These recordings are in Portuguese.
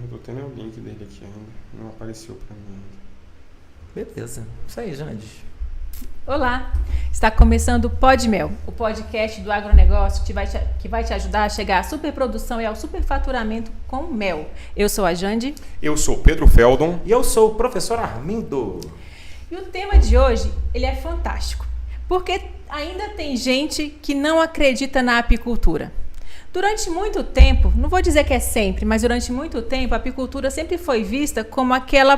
Não tô tendo o link dele aqui ainda. Não apareceu pra mim ainda. Beleza. Isso aí, Jandy. Olá, está começando o Pod Mel, o podcast do agronegócio que vai te ajudar a chegar à superprodução e ao superfaturamento com mel. Eu sou a Jandy. Eu sou o Pedro Feldon. E eu sou o professor Armindo. E o tema de hoje, ele é fantástico, porque ainda tem gente que não acredita na apicultura. Durante muito tempo, não vou dizer que é sempre, mas durante muito tempo, a apicultura sempre foi vista como aquela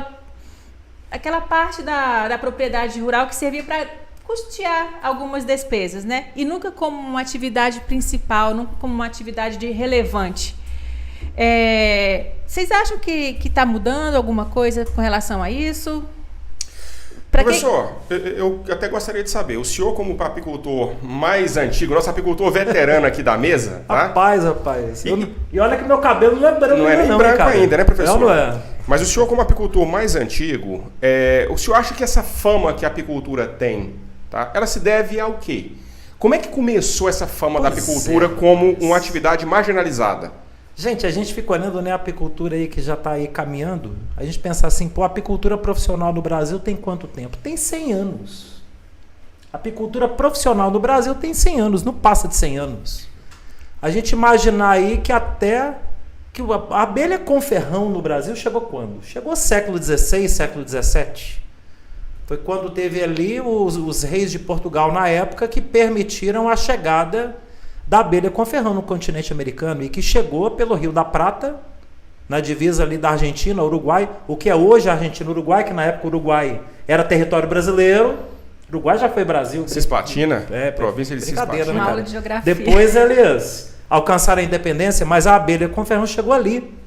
parte da propriedade rural que servia para custear algumas despesas, né? E nunca como uma atividade principal, nunca como uma atividade relevante. Vocês acham que está mudando alguma coisa com relação a isso? Professor, eu até gostaria de saber, o senhor como apicultor mais antigo, nosso apicultor veterano aqui da mesa, tá? Rapaz. E olha que meu cabelo não é branco não é nem não, branco cara. ainda, né, professor? Não é. Mas o senhor como apicultor mais antigo, o senhor acha que essa fama que a apicultura tem, tá? Ela se deve ao quê? Como é que começou essa fama da apicultura como uma atividade marginalizada? Gente, a gente fica olhando, né, a apicultura aí que já está aí caminhando, a gente pensa assim, pô, a apicultura profissional no Brasil tem quanto tempo? Tem 100 anos. A apicultura profissional no Brasil tem 100 anos, não passa de 100 anos. A gente imaginar aí que até que a abelha com ferrão no Brasil chegou quando? Chegou século XVI, século XVII. Foi quando teve ali os reis de Portugal na época que permitiram a chegada da abelha com ferrão no continente americano e que chegou pelo Rio da Prata, na divisa ali da Argentina, Uruguai, o que é hoje a Argentina-Uruguai, que na época o Uruguai era território brasileiro. O Uruguai já foi Brasil. Cisplatina? Província de Cisplatina. Uma aula de geografia. Depois eles alcançaram a independência, mas a abelha com ferrão chegou ali.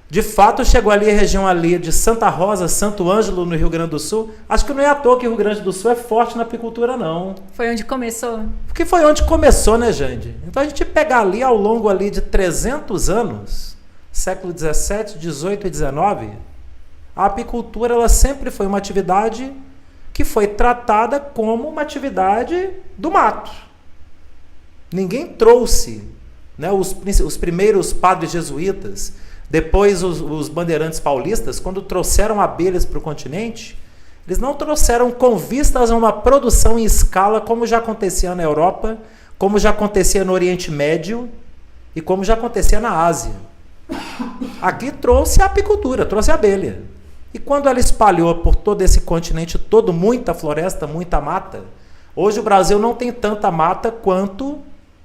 De fato, chegou ali a região ali de Santa Rosa, Santo Ângelo, no Rio Grande do Sul. Acho que não é à toa que o Rio Grande do Sul é forte na apicultura, não. Foi onde começou? Porque foi onde começou, né, Jandy? Então, a gente pegar ali ao longo ali de 300 anos, século 17, 18 e 19, a apicultura ela sempre foi uma atividade que foi tratada como uma atividade do mato. Ninguém trouxe, né, os primeiros padres jesuítas, depois os bandeirantes paulistas, quando trouxeram abelhas para o continente, eles não trouxeram com vistas a uma produção em escala como já acontecia na Europa, como já acontecia no Oriente Médio e como já acontecia na Ásia. Aqui trouxe a apicultura, trouxe a abelha. E quando ela espalhou por todo esse continente todo, muita floresta, muita mata, hoje o Brasil não tem tanta mata quanto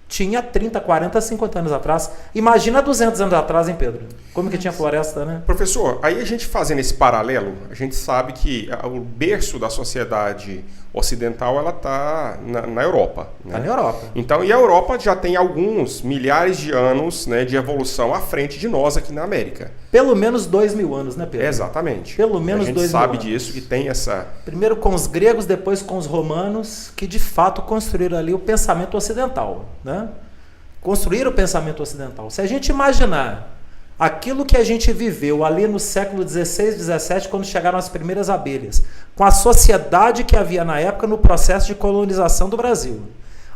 tinha 30, 40, 50 anos atrás. Imagina 200 anos atrás, hein, Pedro? Como que tinha floresta, né? Professor, aí a gente fazendo esse paralelo, a gente sabe que o berço da sociedade ocidental, ela está na Europa. Né? Está na Europa. Então, e a Europa já tem alguns milhares de anos, né, de evolução à frente de nós aqui na América. Pelo menos 2.000 anos, né, Pedro? Exatamente. Pelo menos 2.000 anos. A gente sabe disso, que tem essa... Primeiro com os gregos, depois com os romanos, que de fato construíram ali o pensamento ocidental, né? Construíram o pensamento ocidental. Se a gente imaginar aquilo que a gente viveu ali no século XVI, XVII, quando chegaram as primeiras abelhas, com a sociedade que havia na época no processo de colonização do Brasil,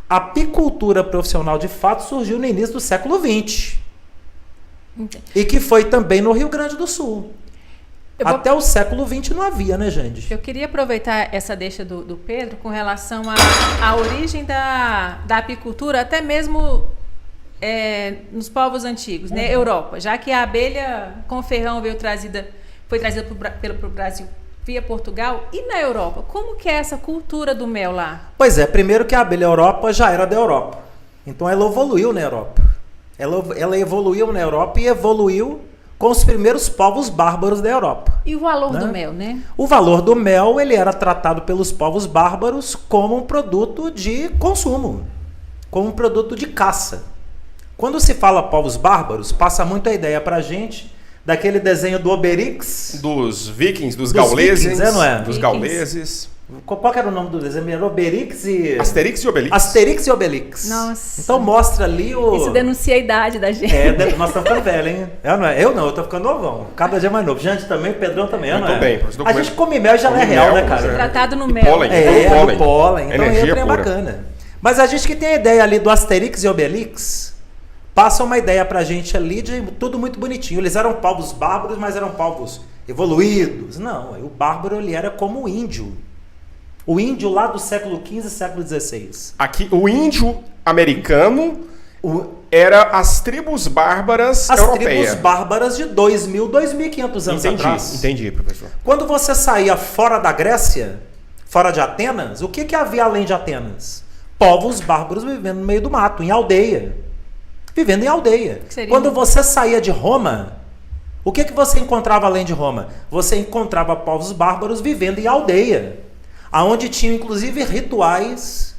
a apicultura profissional de fato surgiu no início do século XX. E que foi também no Rio Grande do Sul. Até o século XX não havia, né, Jandy? Eu queria aproveitar essa deixa do Pedro com relação à origem da apicultura, até mesmo nos povos antigos, né? Europa, já que a abelha com ferrão foi trazida pelo Brasil via Portugal, e na Europa, como que é essa cultura do mel lá? Pois é, primeiro que a abelha Europa já era da Europa, então ela evoluiu na Europa. Ela evoluiu na Europa e evoluiu com os primeiros povos bárbaros da Europa. E o valor do mel, né? O valor do mel, ele era tratado pelos povos bárbaros como um produto de consumo, como um produto de caça. Quando se fala povos bárbaros, passa muito a ideia pra gente daquele desenho do Obelix. Dos vikings, dos gauleses. Vikings, não é? Dos gauleses. Qual que era o nome do desenho? Era Obelix e... Asterix e Obelix. Asterix e Obelix. Nossa. Então mostra ali o... Isso denuncia a idade da gente. Nós estamos ficando velhos, hein? Eu não, eu tô ficando novão. Cada dia mais novo. Gente também, o Pedrão também, não é? Bem, a gente come mel e já não é real, né, cara? Tratado no mel. Pólen, o pólen. Então energia é pura. bacana. Mas a gente que tem a ideia ali do Asterix e Obelix, passa uma ideia pra gente ali de tudo muito bonitinho. Eles eram povos bárbaros, mas eram povos evoluídos. Não, o bárbaro ele era como o índio. O índio lá do século XV, século XVI. Aqui, o índio americano era as tribos bárbaras europeias. As tribos bárbaras de 2.000, 2.500 anos atrás. Entendi, professor. Quando você saía fora da Grécia, fora de Atenas, o que havia além de Atenas? Povos bárbaros vivendo no meio do mato, em aldeia. Vivendo em aldeia. Quando você saía de Roma, o que você encontrava além de Roma? Você encontrava povos bárbaros vivendo em aldeia, aonde tinham inclusive rituais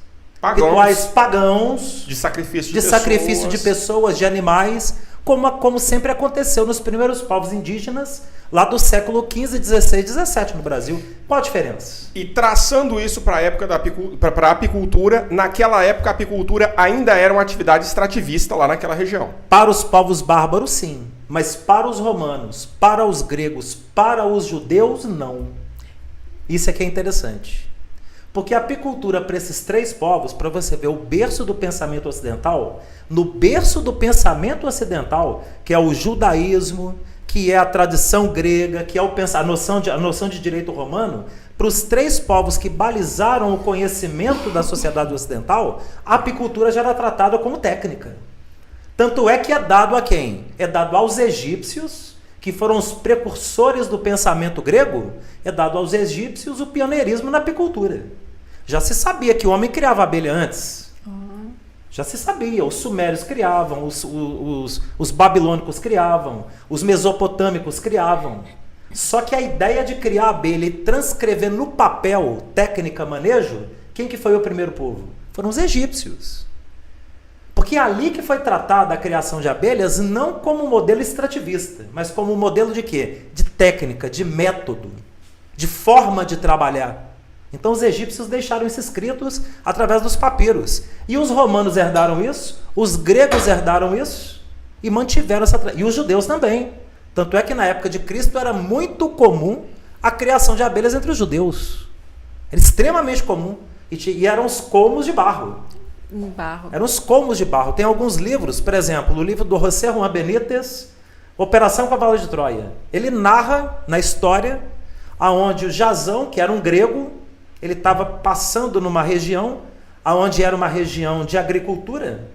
pagãos de sacrifício de pessoas, de animais, como sempre aconteceu nos primeiros povos indígenas lá do século XV, XVI, XVII no Brasil. Qual a diferença? E traçando isso para a época para a apicultura, naquela época a apicultura ainda era uma atividade extrativista lá naquela região. Para os povos bárbaros, sim. Mas para os romanos, para os gregos, para os judeus, não. Isso é que é interessante. Porque a apicultura para esses três povos, para você ver o berço do pensamento ocidental, no berço do pensamento ocidental, que é o judaísmo, que é a tradição grega, que é a noção de direito romano, para os três povos que balizaram o conhecimento da sociedade ocidental, a apicultura já era tratada como técnica. Tanto é que é dado a quem? É dado aos egípcios, que foram os precursores do pensamento grego, é dado aos egípcios o pioneirismo na apicultura. Já se sabia que o homem criava abelha antes. Já se sabia. Os sumérios criavam, os babilônicos criavam, os mesopotâmicos criavam. Só que a ideia de criar abelha e transcrever no papel técnica, manejo, quem que foi o primeiro povo? Foram os egípcios. Porque é ali que foi tratada a criação de abelhas não como modelo extrativista, mas como modelo de quê? De técnica, de método, de forma de trabalhar. Então os egípcios deixaram isso escritos através dos papiros. E os romanos herdaram isso, os gregos herdaram isso e mantiveram essa tradição. E os judeus também. Tanto é que na época de Cristo era muito comum a criação de abelhas entre os judeus. Era extremamente comum. E eram os colmos de barro. Eram os colmos de barro. Tem alguns livros, por exemplo, o livro do José Juan Benítez, Operação Cavalo de Troia. Ele narra na história aonde o Jasão, que era um grego, ele estava passando numa região onde era uma região de agricultura,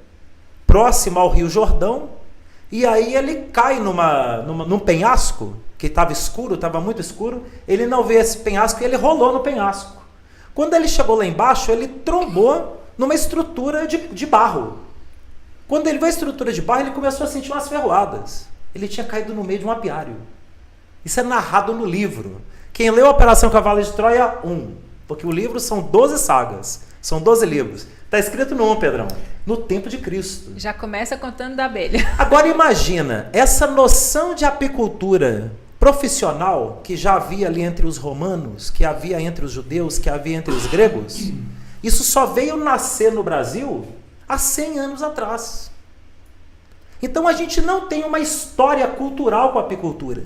próxima ao Rio Jordão, e aí ele cai num penhasco, que estava escuro, estava muito escuro, ele não vê esse penhasco e ele rolou no penhasco. Quando ele chegou lá embaixo, ele trombou numa estrutura de barro. Quando ele viu a estrutura de barro, ele começou a sentir umas ferroadas. Ele tinha caído no meio de um apiário. Isso é narrado no livro. Quem leu Operação Cavalo de Troia, 1. Porque o livro são 12 sagas, são 12 livros. Está escrito no 1, Pedrão, no tempo de Cristo. Já começa contando da abelha. Agora imagina, essa noção de apicultura profissional que já havia ali entre os romanos, que havia entre os judeus, que havia entre os gregos, isso só veio nascer no Brasil há 100 anos atrás. Então a gente não tem uma história cultural com a apicultura.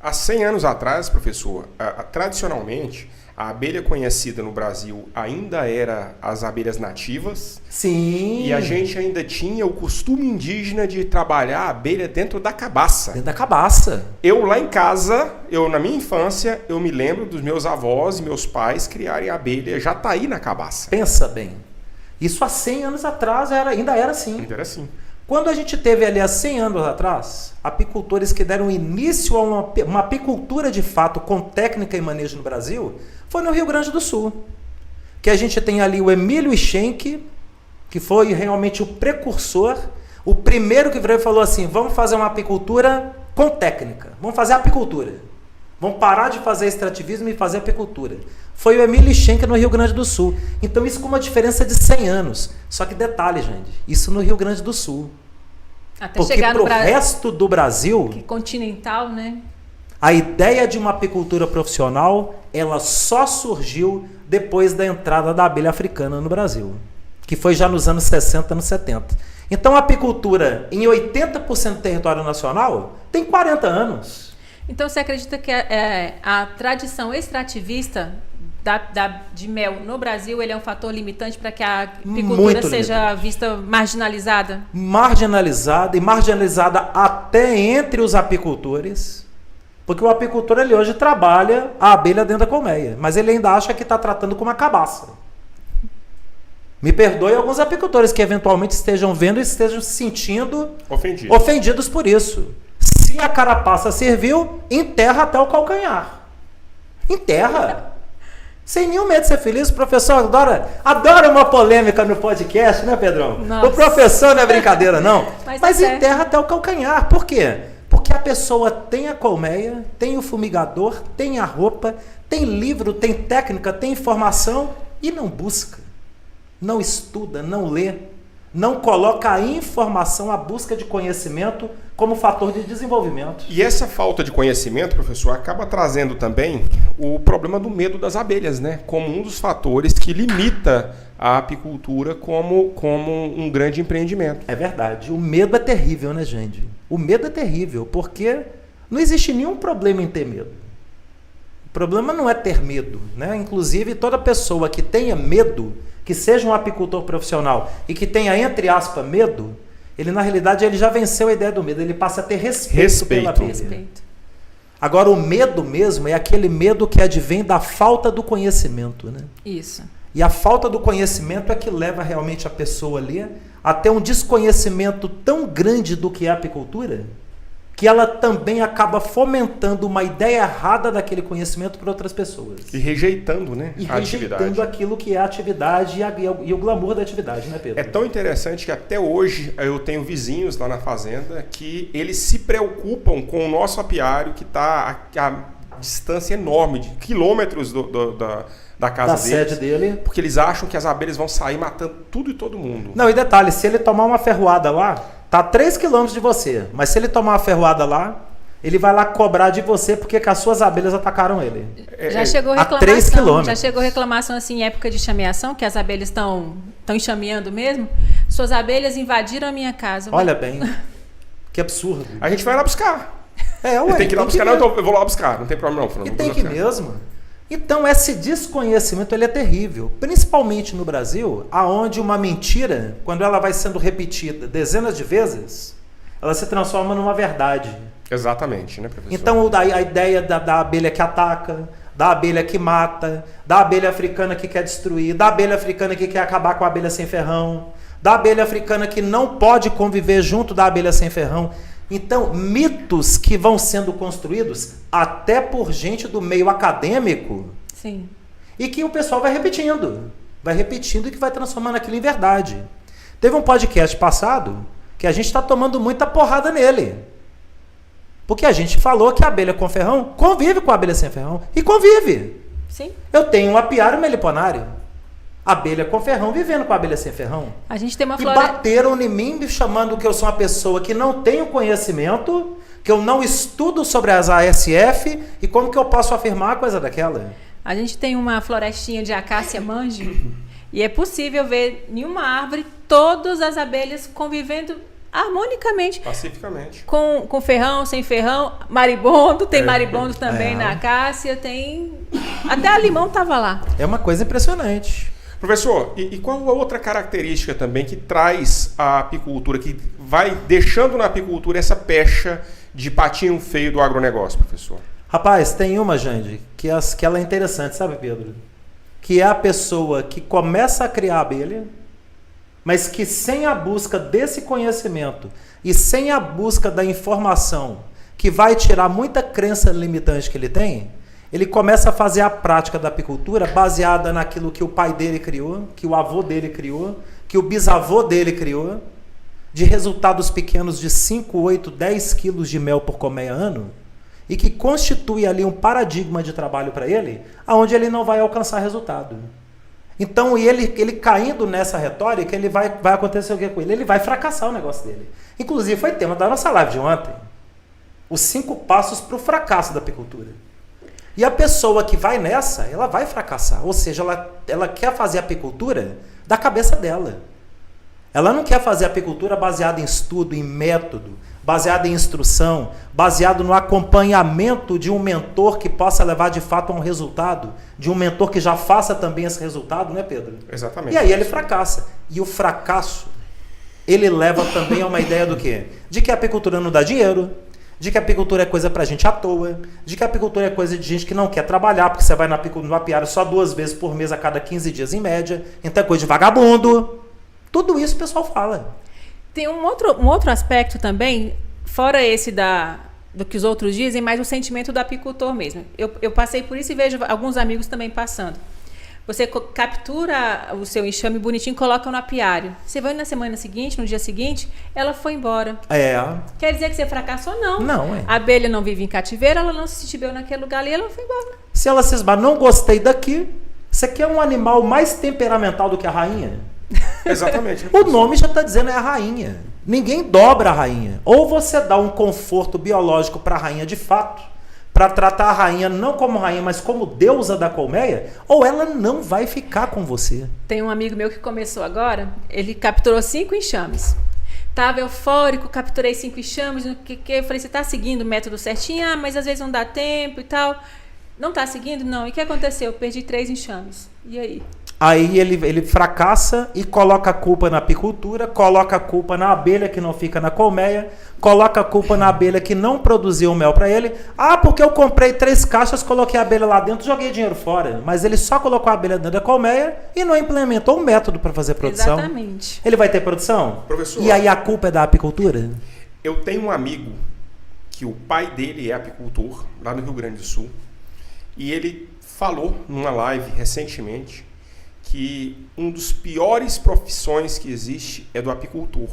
Há 100 anos atrás, professor, tradicionalmente, a abelha conhecida no Brasil ainda era as abelhas nativas. Sim. E a gente ainda tinha o costume indígena de trabalhar a abelha dentro da cabaça. Dentro da cabaça. Eu lá em casa, na minha infância, eu me lembro dos meus avós e meus pais criarem a abelha jataí na cabaça. Pensa bem. Isso há 100 anos atrás ainda era assim. Ainda era assim. Quando a gente teve ali há 100 anos atrás, apicultores que deram início a uma apicultura de fato com técnica e manejo no Brasil, foi no Rio Grande do Sul. Que a gente tem ali o Emílio Schenck, que foi realmente o precursor, o primeiro que veio e falou assim, vamos fazer uma apicultura com técnica, vamos fazer apicultura. Vamos parar de fazer extrativismo e fazer apicultura. Foi o Emílio Schenck no Rio Grande do Sul. Então isso com uma diferença de 100 anos. Só que detalhe, gente, isso no Rio Grande do Sul. Até porque chegar no resto do Brasil, que continental, né? A ideia de uma apicultura profissional, ela só surgiu depois da entrada da abelha africana no Brasil, que foi já nos anos 60, anos 70. Então a apicultura em 80% do território nacional tem 40 anos. Então você acredita que a tradição extrativista de mel no Brasil, ele é um fator limitante para que a apicultura Muito seja limitante. vista marginalizada? Marginalizada, e marginalizada até entre os apicultores, porque o apicultor ele hoje trabalha a abelha dentro da colmeia, mas ele ainda acha que está tratando com uma cabaça. Me perdoe alguns apicultores que eventualmente estejam vendo e estejam se sentindo ofendidos por isso. Se a carapaça serviu, enterra até o calcanhar. Enterra. Sem nenhum medo de ser feliz. O professor adora uma polêmica no podcast, né, Pedrão? Nossa. O professor não é brincadeira, não. Mas enterra até o calcanhar. Por quê? Porque a pessoa tem a colmeia, tem o fumigador, tem a roupa, tem livro, tem técnica, tem informação e não busca, não estuda, não lê, não coloca a informação, a busca de conhecimento como fator de desenvolvimento. E essa falta de conhecimento, professor, acaba trazendo também o problema do medo das abelhas, né? Como um dos fatores que limita a apicultura como um grande empreendimento. É verdade. O medo é terrível, né, gente? O medo é terrível, porque não existe nenhum problema em ter medo. O problema não é ter medo, né? Inclusive, toda pessoa que tenha medo, que seja um apicultor profissional e que tenha, entre aspas, medo, ele, na realidade, ele já venceu a ideia do medo. Ele passa a ter respeito pela abelha. Agora, o medo mesmo é aquele medo que advém da falta do conhecimento, né? Isso. E a falta do conhecimento é que leva realmente a pessoa ali a ter um desconhecimento tão grande do que é a apicultura, que ela também acaba fomentando uma ideia errada daquele conhecimento para outras pessoas. E rejeitando, né, e a atividade. Rejeitando aquilo que é a atividade e o glamour da atividade, né, Pedro? É tão interessante que até hoje eu tenho vizinhos lá na fazenda que eles se preocupam com o nosso apiário que está a distância enorme, de quilômetros da casa deles, sede dele. Porque eles acham que as abelhas vão sair matando tudo e todo mundo. Não, e detalhe, se ele tomar uma ferroada lá, tá a 3 km de você, mas se ele tomar uma ferroada lá, ele vai lá cobrar de você porque que as suas abelhas atacaram ele. Já chegou reclamação, a 3 km. Já chegou reclamação assim em época de chameação, que as abelhas estão enxameando mesmo? Suas abelhas invadiram a minha casa. Olha bem, que absurdo. A gente vai lá buscar. Ué, tem que ir lá buscar, não, então eu vou lá buscar, não tem problema não. Fernando, e tem que mesmo. Então, esse desconhecimento ele é terrível, principalmente no Brasil, aonde uma mentira, quando ela vai sendo repetida dezenas de vezes, ela se transforma numa verdade. Exatamente, né, professor? Então, a ideia da abelha que ataca, da abelha que mata, da abelha africana que quer destruir, da abelha africana que quer acabar com a abelha sem ferrão, da abelha africana que não pode conviver junto da abelha sem ferrão. Então, mitos que vão sendo construídos até por gente do meio acadêmico. Sim. E que o pessoal vai repetindo e que vai transformando aquilo em verdade. Teve um podcast passado que a gente está tomando muita porrada nele. Porque a gente falou que a abelha com ferrão convive com a abelha sem ferrão. E convive. Sim. Eu tenho um apiário meliponário. Abelha com ferrão vivendo com a abelha sem ferrão. A gente tem uma E bateram em mim me chamando que eu sou uma pessoa que não tenho conhecimento, que eu não estudo sobre as ASF e como que eu posso afirmar uma coisa daquela. A gente tem uma florestinha de acácia mangue e é possível ver em uma árvore todas as abelhas convivendo harmonicamente. Pacificamente. Com ferrão, sem ferrão, maribondo, tem maribondo também na acácia, tem... Até a limão estava lá. É uma coisa impressionante. Professor, e qual a outra característica também que traz a apicultura, que vai deixando na apicultura essa pecha de patinho feio do agronegócio, professor? Rapaz, tem uma, Jande, que ela é interessante, sabe, Pedro? Que é a pessoa que começa a criar abelha, mas que sem a busca desse conhecimento e sem a busca da informação que vai tirar muita crença limitante que ele tem, ele começa a fazer a prática da apicultura baseada naquilo que o pai dele criou, que o avô dele criou, que o bisavô dele criou, de resultados pequenos de 5, 8, 10 quilos de mel por colmeia ano, e que constitui ali um paradigma de trabalho para ele, aonde ele não vai alcançar resultado. Então, ele caindo nessa retórica, ele vai acontecer o que com ele? Ele vai fracassar o negócio dele. Inclusive, foi tema da nossa live de ontem. Os 5 passos para o fracasso da apicultura. E a pessoa que vai nessa, ela vai fracassar. Ou seja, ela quer fazer apicultura da cabeça dela. Ela não quer fazer apicultura baseada em estudo, em método, baseado em instrução, baseado no acompanhamento de um mentor que possa levar de fato a um resultado, de um mentor que já faça também esse resultado, né, Pedro? Exatamente. E aí ele fracassa. E o fracasso, ele leva também a uma ideia do quê? De que a apicultura não dá dinheiro, de que a apicultura é coisa pra gente à toa, de que a apicultura é coisa de gente que não quer trabalhar, porque você vai no apiário só 2 vezes por mês a cada 15 dias em média, então é coisa de vagabundo. Tudo isso o pessoal fala. Tem um outro aspecto também, fora esse do que os outros dizem, mas o sentimento do apicultor mesmo. Eu passei por isso e vejo alguns amigos também passando. Você captura o seu enxame bonitinho e coloca no apiário. Você vai na semana seguinte, no dia seguinte, ela foi embora. Quer dizer que você fracassou? Não. Não, A abelha não vive em cativeiro, ela não se sentiu bem naquele lugar ali, ela foi embora. Se ela se esbarra, não gostei daqui, você quer um animal mais temperamental do que a rainha? Exatamente. O nome já está dizendo, é a rainha. Ninguém dobra a rainha. Ou você dá um conforto biológico para a rainha de fato, para tratar a rainha não como rainha, mas como deusa da colmeia, ou ela não vai ficar com você. Tem um amigo meu que começou agora, ele capturou 5 enxames. Tava eufórico, capturei 5 enxames, eu falei, você está seguindo o método certinho? Ah, mas às vezes não dá tempo e tal. Não está seguindo? Não. E o que aconteceu? Eu perdi 3 enxames. E aí? Aí ele fracassa e coloca a culpa na apicultura, coloca a culpa na abelha que não fica na colmeia, coloca a culpa na abelha que não produziu mel para ele. Ah, porque eu comprei 3 caixas, coloquei a abelha lá dentro, joguei dinheiro fora. Mas ele só colocou a abelha dentro da colmeia e não implementou um método para fazer produção. Exatamente. Ele vai ter produção? Professor, e aí a culpa é da apicultura? Eu tenho um amigo que o pai dele é apicultor, lá no Rio Grande do Sul, e ele falou numa live recentemente que um dos piores profissões que existe é do apicultor.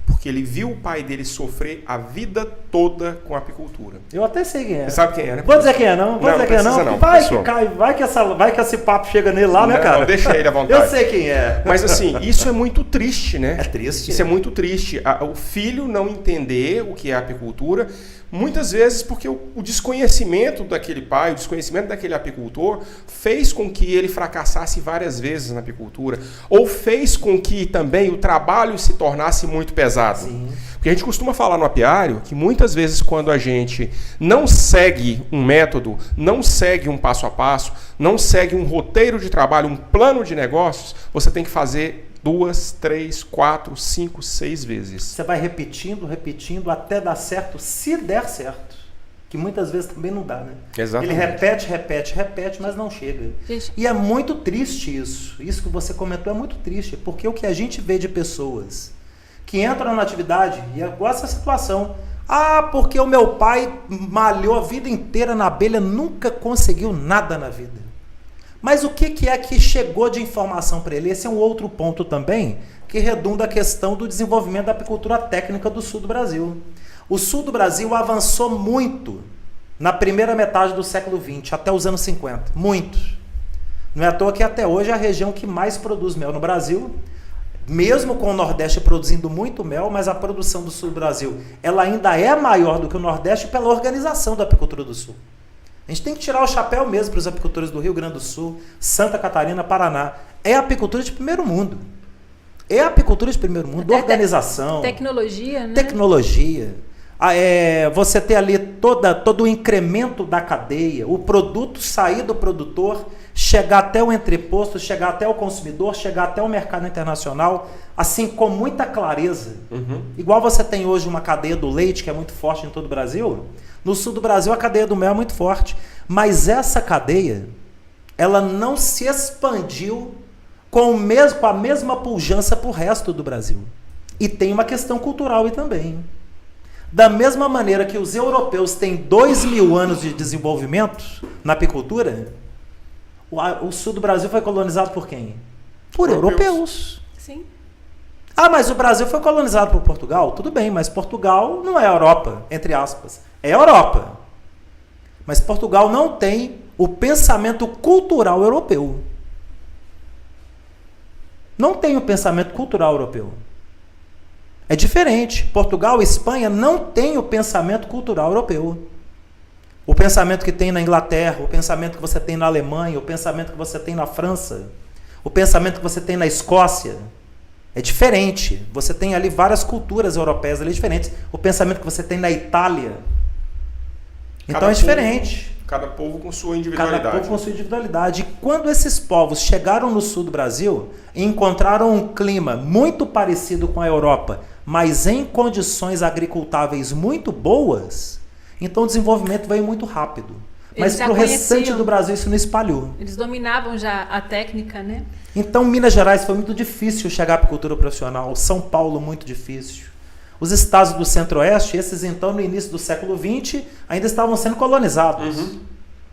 Porque ele viu o pai dele sofrer a vida toda com a apicultura. Eu até sei quem é. Você sabe quem é, né? Vou dizer quem é, não? Vou dizer quem é, não? Não, vai que cai, vai que esse papo chega nele lá, né, cara? Não, deixa ele à vontade. Eu sei quem é. Mas assim, isso é muito triste, né? É triste. Isso é muito triste. O filho não entender o que é apicultura, muitas vezes porque o desconhecimento daquele pai, o desconhecimento daquele apicultor, fez com que ele fracassasse várias vezes na apicultura, ou fez com que também o trabalho se tornasse muito pesado. Sim. Porque a gente costuma falar no apiário que muitas vezes quando a gente não segue um método, não segue um passo a passo, não segue um roteiro de trabalho, um plano de negócios, você tem que fazer 2, 3, 4, 5, 6 vezes. Você vai repetindo até dar certo, se der certo. Que muitas vezes também não dá, né? Exatamente. Ele repete, mas não chega. Gente. E é muito triste isso. Isso que você comentou é muito triste, porque o que a gente vê de pessoas que entram na atividade, e é igual essa situação. Ah, porque o meu pai malhou a vida inteira na abelha, nunca conseguiu nada na vida. Mas o que é que chegou de informação para ele? Esse é um outro ponto também, que redunda a questão do desenvolvimento da apicultura técnica do sul do Brasil. O sul do Brasil avançou muito na primeira metade do século XX, até os anos 50. Muito. Não é à toa que até hoje é a região que mais produz mel no Brasil, mesmo com o Nordeste produzindo muito mel, mas a produção do sul do Brasil ela ainda é maior do que o Nordeste pela organização da apicultura do sul. A gente tem que tirar o chapéu mesmo para os apicultores do Rio Grande do Sul, Santa Catarina, Paraná. É a apicultura de primeiro mundo. É a apicultura de primeiro mundo, organização. Tecnologia, né? Tecnologia. Você ter ali todo o incremento da cadeia, o produto sair do produtor, chegar até o entreposto, chegar até o consumidor, chegar até o mercado internacional, assim, com muita clareza. Uhum. Igual você tem hoje uma cadeia do leite, que é muito forte em todo o Brasil, no sul do Brasil a cadeia do mel é muito forte. Mas essa cadeia, ela não se expandiu com a mesma pujança para o resto do Brasil. E tem uma questão cultural aí também. Da mesma maneira que os europeus têm 2.000 anos de desenvolvimento na apicultura, o sul do Brasil foi colonizado por quem? Por europeus. Sim. Ah, mas o Brasil foi colonizado por Portugal? Tudo bem, mas Portugal não é Europa, entre aspas. É Europa. Mas Portugal não tem o pensamento cultural europeu. Não tem o pensamento cultural europeu. É diferente. Portugal e Espanha não têm o pensamento cultural europeu. O pensamento que tem na Inglaterra, o pensamento que você tem na Alemanha, o pensamento que você tem na França, o pensamento que você tem na Escócia. É diferente. Você tem ali várias culturas europeias ali diferentes. O pensamento que você tem na Itália, então é diferente. Cada povo com sua individualidade. Cada povo com sua individualidade. E quando esses povos chegaram no sul do Brasil e encontraram um clima muito parecido com a Europa, mas em condições agricultáveis muito boas, então o desenvolvimento veio muito rápido. Mas para o restante do Brasil isso não espalhou. Eles dominavam já a técnica, né? Então Minas Gerais foi muito difícil chegar à apicultura profissional. São Paulo muito difícil. Os estados do Centro-Oeste, esses então no início do século XX, ainda estavam sendo colonizados.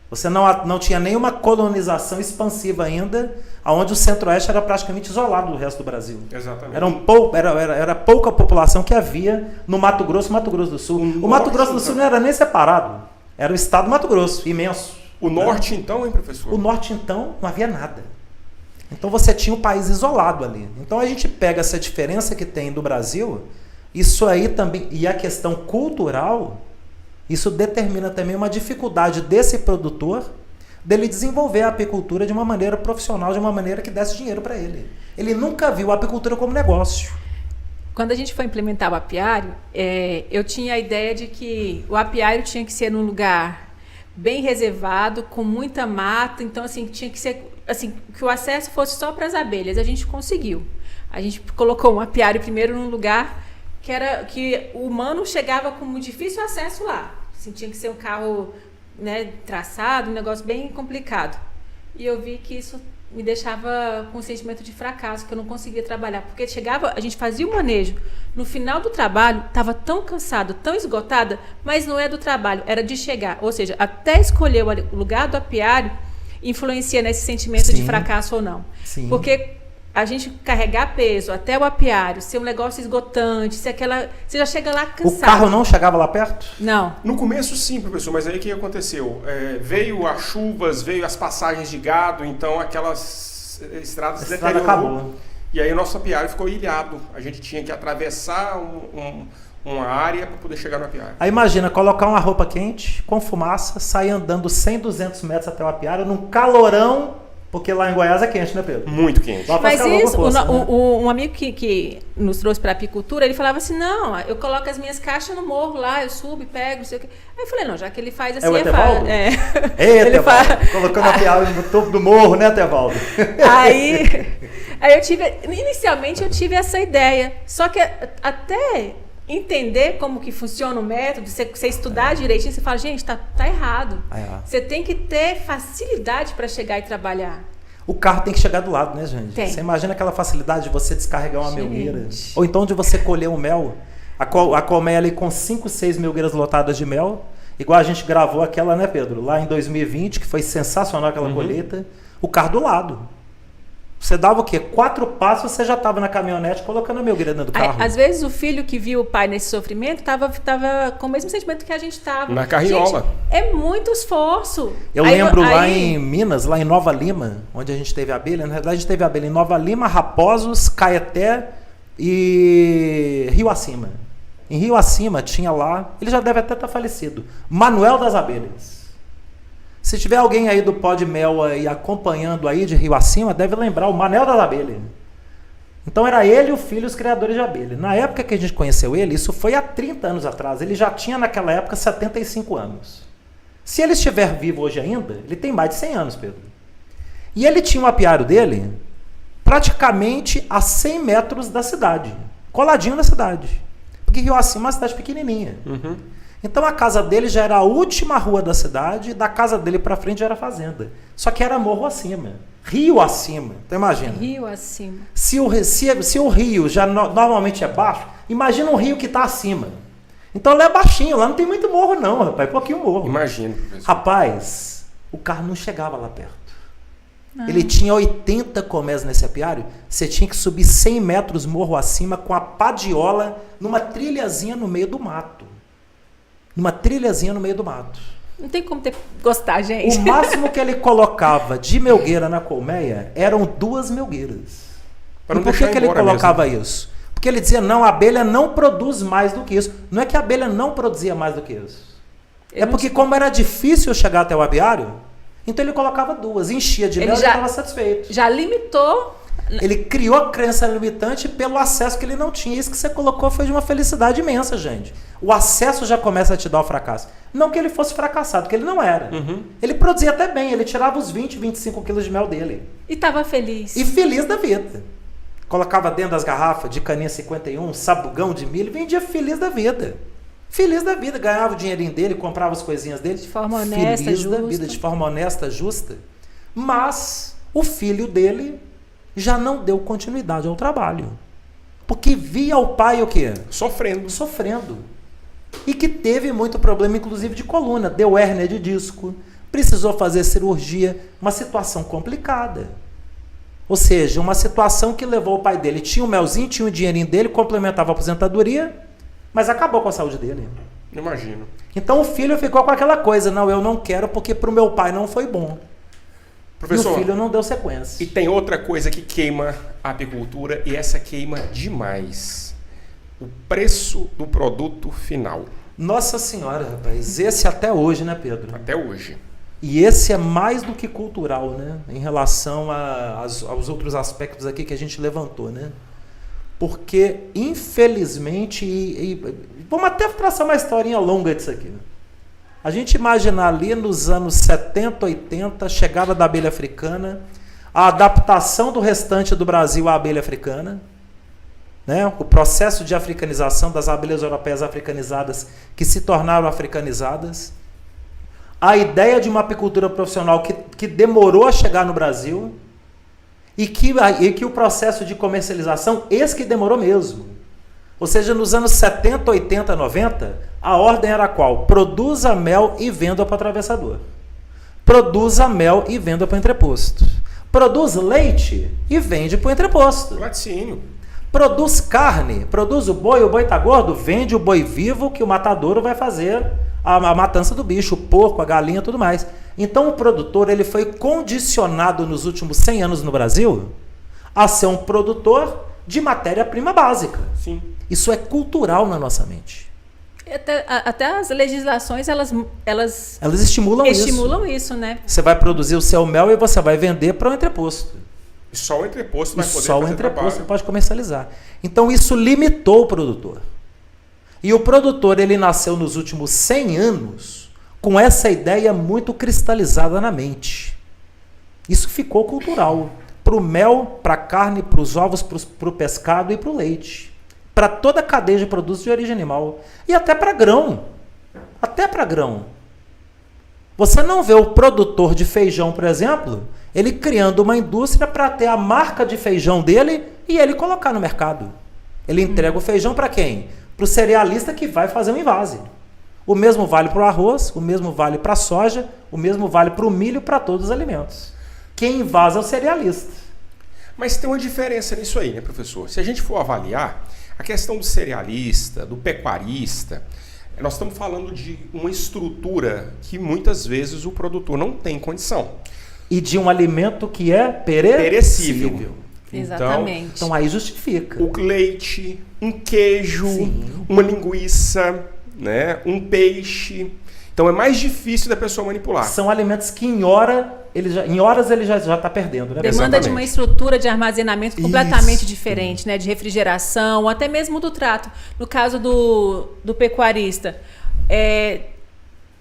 Você não tinha nenhuma colonização expansiva ainda, onde o Centro-Oeste era praticamente isolado do resto do Brasil. Exatamente. Era pouca população que havia no Mato Grosso e Mato Grosso do Sul. O Mato Grosso do Sul não era nem separado. Era o estado do Mato Grosso, imenso. O norte então, hein, professor? O norte então não havia nada. Então você tinha um país isolado ali. Então a gente pega essa diferença que tem do Brasil, isso aí também, e a questão cultural, isso determina também uma dificuldade desse produtor dele desenvolver a apicultura de uma maneira profissional, de uma maneira que desse dinheiro para ele. Ele nunca viu a apicultura como negócio. Quando a gente foi implementar o apiário, eu tinha a ideia de que o apiário tinha que ser num lugar bem reservado, com muita mata, então assim, tinha que ser assim, que o acesso fosse só para as abelhas. A gente conseguiu. A gente colocou um apiário primeiro num lugar que o humano chegava com um difícil acesso lá. Assim, tinha que ser um carro, né, traçado, um negócio bem complicado. E eu vi que isso me deixava com um sentimento de fracasso, que eu não conseguia trabalhar. Porque a gente fazia o manejo. No final do trabalho, estava tão cansado, tão esgotada, mas não é do trabalho, era de chegar. Ou seja, até escolher o lugar do apiário influencia nesse sentimento de fracasso ou não. Sim. Porque a gente carregar peso até o apiário, ser um negócio esgotante, você já chega lá cansado. O carro não chegava lá perto? Não. No começo sim, professor, mas aí o que aconteceu? Veio as chuvas, veio as passagens de gado, então aquelas estradas se deteriorou. Acabou. E aí o nosso apiário ficou ilhado. A gente tinha que atravessar uma área para poder chegar no apiário. Aí imagina, colocar uma roupa quente, com fumaça, sair andando 100, 200 metros até o apiário, num calorão. Porque lá em Goiás é quente, né, Pedro? Muito quente. Mas isso, um amigo que nos trouxe para a apicultura, ele falava assim, não, eu coloco as minhas caixas no morro lá, eu subo e pego, não sei o quê. Aí eu falei, não, já que ele faz assim, o Etevaldo? Ele faz. Colocando a piada no topo do morro, né, Etevaldo? Aí inicialmente eu tive essa ideia, só que até entender como que funciona o método, você estudar direitinho, você fala, gente, tá errado. Você tem que ter facilidade para chegar e trabalhar. O carro tem que chegar do lado, né, gente? Tem. Você imagina aquela facilidade de você descarregar uma melgueira. Ou então de você colher um mel. A colmeia ali com 5, 6 melgueiras lotadas de mel. Igual a gente gravou aquela, né, Pedro? Lá em 2020, que foi sensacional aquela colheita. O carro do lado. Você dava o quê? 4 passos, você já estava na caminhonete colocando a melgueira dentro do carro. Às vezes o filho que viu o pai nesse sofrimento estava com o mesmo sentimento que a gente estava. Na carriola. Gente, é muito esforço. Eu lembro lá em Minas, lá em Nova Lima, onde a gente teve abelha. Na verdade, a gente teve abelha em Nova Lima, Raposos, Caeté e Rio Acima. Em Rio Acima tinha lá, ele já deve até estar falecido, Manuel das Abelhas. Se tiver alguém aí do Pó de Mel aí acompanhando aí de Rio Acima, deve lembrar o Manuel das Abelhas. Então era ele e o filho os criadores de abelha. Na época que a gente conheceu ele, isso foi há 30 anos atrás, ele já tinha naquela época 75 anos. Se ele estiver vivo hoje ainda, ele tem mais de 100 anos, Pedro. E ele tinha um apiário dele praticamente a 100 metros da cidade, coladinho na cidade. Porque Rio Acima é uma cidade pequenininha. Então a casa dele já era a última rua da cidade, e da casa dele para frente já era fazenda. Só que era morro acima, rio acima. Então imagina. Rio acima. Se o rio já normalmente é baixo, imagina um rio que está acima. Então lá é baixinho, lá não tem muito morro não, rapaz, pouquinho morro. Imagina, professor. Rapaz, o carro não chegava lá perto. Não. Ele tinha 80 colmeias nesse apiário, você tinha que subir 100 metros morro acima com a padiola numa trilhazinha no meio do mato. Numa trilhazinha no meio do mato. Não tem como gostar, gente. O máximo que ele colocava de melgueira na colmeia eram 2 melgueiras. E por que ele colocava isso? Porque ele dizia, não, a abelha não produz mais do que isso. Não é que a abelha não produzia mais do que isso. É porque como era difícil chegar até o apiário, então ele colocava 2, enchia de mel e estava satisfeito. Já limitou Ele criou a crença limitante pelo acesso que ele não tinha. Isso que você colocou foi de uma felicidade imensa, gente. O acesso já começa a te dar o fracasso. Não que ele fosse fracassado, que ele não era. Ele produzia até bem, ele tirava os 20, 25 quilos de mel dele. E estava feliz. E feliz da vida. Colocava dentro das garrafas de caninha 51, sabugão de milho, vendia feliz da vida. Feliz da vida, ganhava o dinheirinho dele, comprava as coisinhas dele. De forma honesta, feliz justa. da vida, de forma honesta, justa. Mas o filho dele já não deu continuidade ao trabalho. Porque via o pai o quê? Sofrendo. E que teve muito problema, inclusive de coluna. Deu hérnia de disco, precisou fazer cirurgia. Uma situação complicada. Ou seja, uma situação que levou o pai dele. Tinha um melzinho, tinha o dinheirinho dele, complementava a aposentadoria, mas acabou com a saúde dele. Imagino. Então o filho ficou com aquela coisa. Não, eu não quero porque para o meu pai não foi bom. Professor, e o filho não deu sequência. E tem outra coisa que queima a apicultura, e essa queima demais. O preço do produto final. Nossa Senhora, rapaz. Esse até hoje, né, Pedro? Até hoje. E esse é mais do que cultural, né? Em relação aos outros aspectos aqui que a gente levantou, né? Porque, infelizmente, vamos até traçar uma historinha longa disso aqui, né? A gente imaginar ali nos anos 70, 80, chegada da abelha africana, a adaptação do restante do Brasil à abelha africana, né? O processo de africanização das abelhas europeias africanizadas que se tornaram africanizadas, a ideia de uma apicultura profissional que demorou a chegar no Brasil e que o processo de comercialização, esse que demorou mesmo. Ou seja, nos anos 70, 80, 90, a ordem era qual? Produza mel e venda para o atravessador. Produza mel e venda para o entreposto. Produz leite e vende para o entreposto. Laticínio. Produz carne, produz o boi está gordo, vende o boi vivo que o matadouro vai fazer a matança do bicho, o porco, a galinha, tudo mais. Então o produtor ele foi condicionado nos últimos 100 anos no Brasil a ser um produtor de matéria-prima básica. Sim. Isso é cultural na nossa mente. Até as legislações, elas estimulam isso, né? Você vai produzir o seu mel e você vai vender para o entreposto. E só o entreposto vai poder só fazer o entreposto trabalho. pode comercializar. Então isso limitou o produtor. E o produtor ele nasceu nos últimos 100 anos com essa ideia muito cristalizada na mente. Isso ficou cultural. Para o mel, para a carne, para os ovos, para o pescado e para o leite. Para toda a cadeia de produtos de origem animal. E até para grão. Até para grão. Você não vê o produtor de feijão, por exemplo, ele criando uma indústria para ter a marca de feijão dele e ele colocar no mercado. Ele entrega o feijão para quem? Para o cerealista que vai fazer um invase. O mesmo vale para o arroz, o mesmo vale para a soja, o mesmo vale para o milho, para todos os alimentos. Quem invasa é o cerealista. Mas tem uma diferença nisso aí, né, professor? Se a gente for avaliar a questão do cerealista, do pecuarista, nós estamos falando de uma estrutura que muitas vezes o produtor não tem condição. E de um alimento que é perecível. Exatamente. Então aí justifica. O leite, um queijo, Sim. uma linguiça, né, um peixe. Então é mais difícil da pessoa manipular. São alimentos que em horas ele já está perdendo, né? Demanda Exatamente. de uma estrutura de armazenamento completamente diferente, né? De refrigeração, até mesmo do trato. No caso do pecuarista,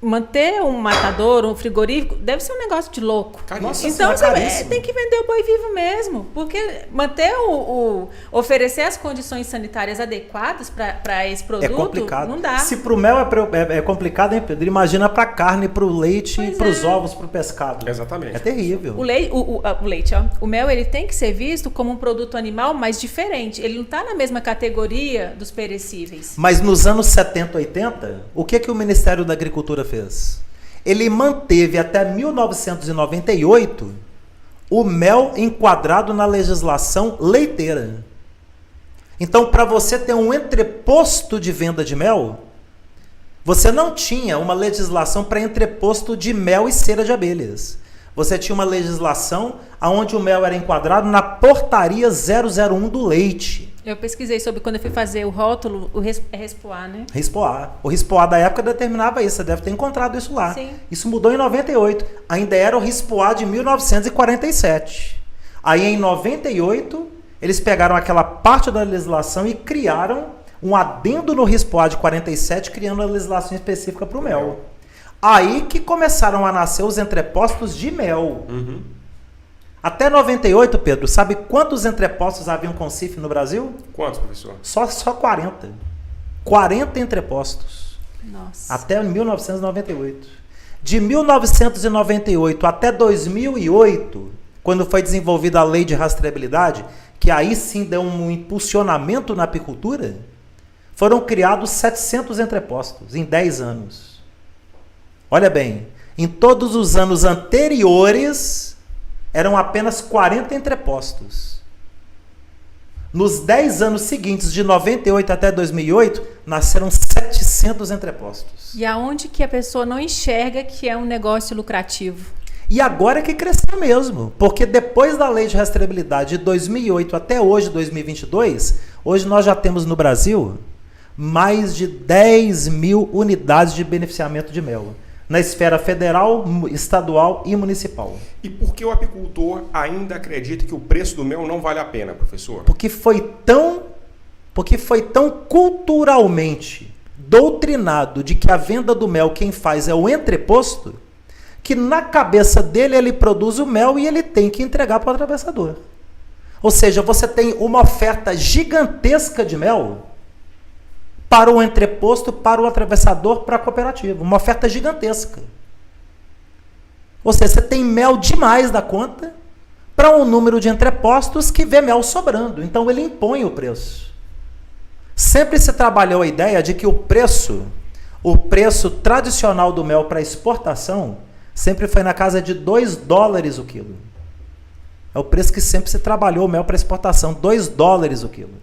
manter um matador, um frigorífico, deve ser um negócio de louco. Caríssimo. Então Nossa, você caríssimo. tem que vender o boi vivo mesmo, porque manter oferecer as condições sanitárias adequadas para esse produto, É complicado. não dá. Se para o mel é complicado, hein, Pedro? Imagina para a carne, para o leite, Pois para os é. ovos, para o pescado. Exatamente. É terrível. O leite, ó. O mel ele tem que ser visto como um produto animal, mas diferente. Ele não está na mesma categoria dos perecíveis. Mas nos anos 70, 80, o que o Ministério da Agricultura fez? Ele manteve até 1998 o mel enquadrado na legislação leiteira. Então, para você ter um entreposto de venda de mel, você não tinha uma legislação para entreposto de mel e cera de abelhas. Você tinha uma legislação onde o mel era enquadrado na portaria 001 do leite. Eu pesquisei sobre quando eu fui fazer o rótulo, é Respoar, né? Rispoar. O Rispoar da época determinava isso, você deve ter encontrado isso lá. Sim. Isso mudou em 98. Ainda era o Rispoar de 1947. Aí em 98, eles pegaram aquela parte da legislação e criaram um adendo no RISPOA de 47, criando uma legislação específica para o mel. Aí que começaram a nascer os entrepostos de mel. Até 98, Pedro, sabe quantos entrepostos haviam com CIF no Brasil? Quantos, professor? Só 40. 40 entrepostos. Nossa. Até 1998. De 1998 até 2008, quando foi desenvolvida a lei de rastreabilidade, que aí sim deu um impulsionamento na apicultura, foram criados 700 entrepostos em 10 anos. Olha bem, em todos os anos anteriores, eram apenas 40 entrepostos. Nos 10 anos seguintes, de 98 até 2008, nasceram 700 entrepostos. E aonde que a pessoa não enxerga que é um negócio lucrativo? E agora é que cresceu mesmo, porque depois da lei de rastreabilidade de 2008 até hoje, 2022, hoje nós já temos no Brasil mais de 10 mil unidades de beneficiamento de mel, na esfera federal, estadual e municipal. E por que o apicultor ainda acredita que o preço do mel não vale a pena, professor? Porque foi tão culturalmente doutrinado de que a venda do mel quem faz é o entreposto, que na cabeça dele ele produz o mel e ele tem que entregar para o atravessador. Ou seja, você tem uma oferta gigantesca de mel para o entreposto, para o atravessador, para a cooperativa. Uma oferta gigantesca. Ou seja, você tem mel demais da conta para um número de entrepostos que vê mel sobrando. Então ele impõe o preço. Sempre se trabalhou a ideia de que o preço tradicional do mel para exportação sempre foi na casa de $2 o quilo. É o preço que sempre se trabalhou o mel para exportação, $2 o quilo.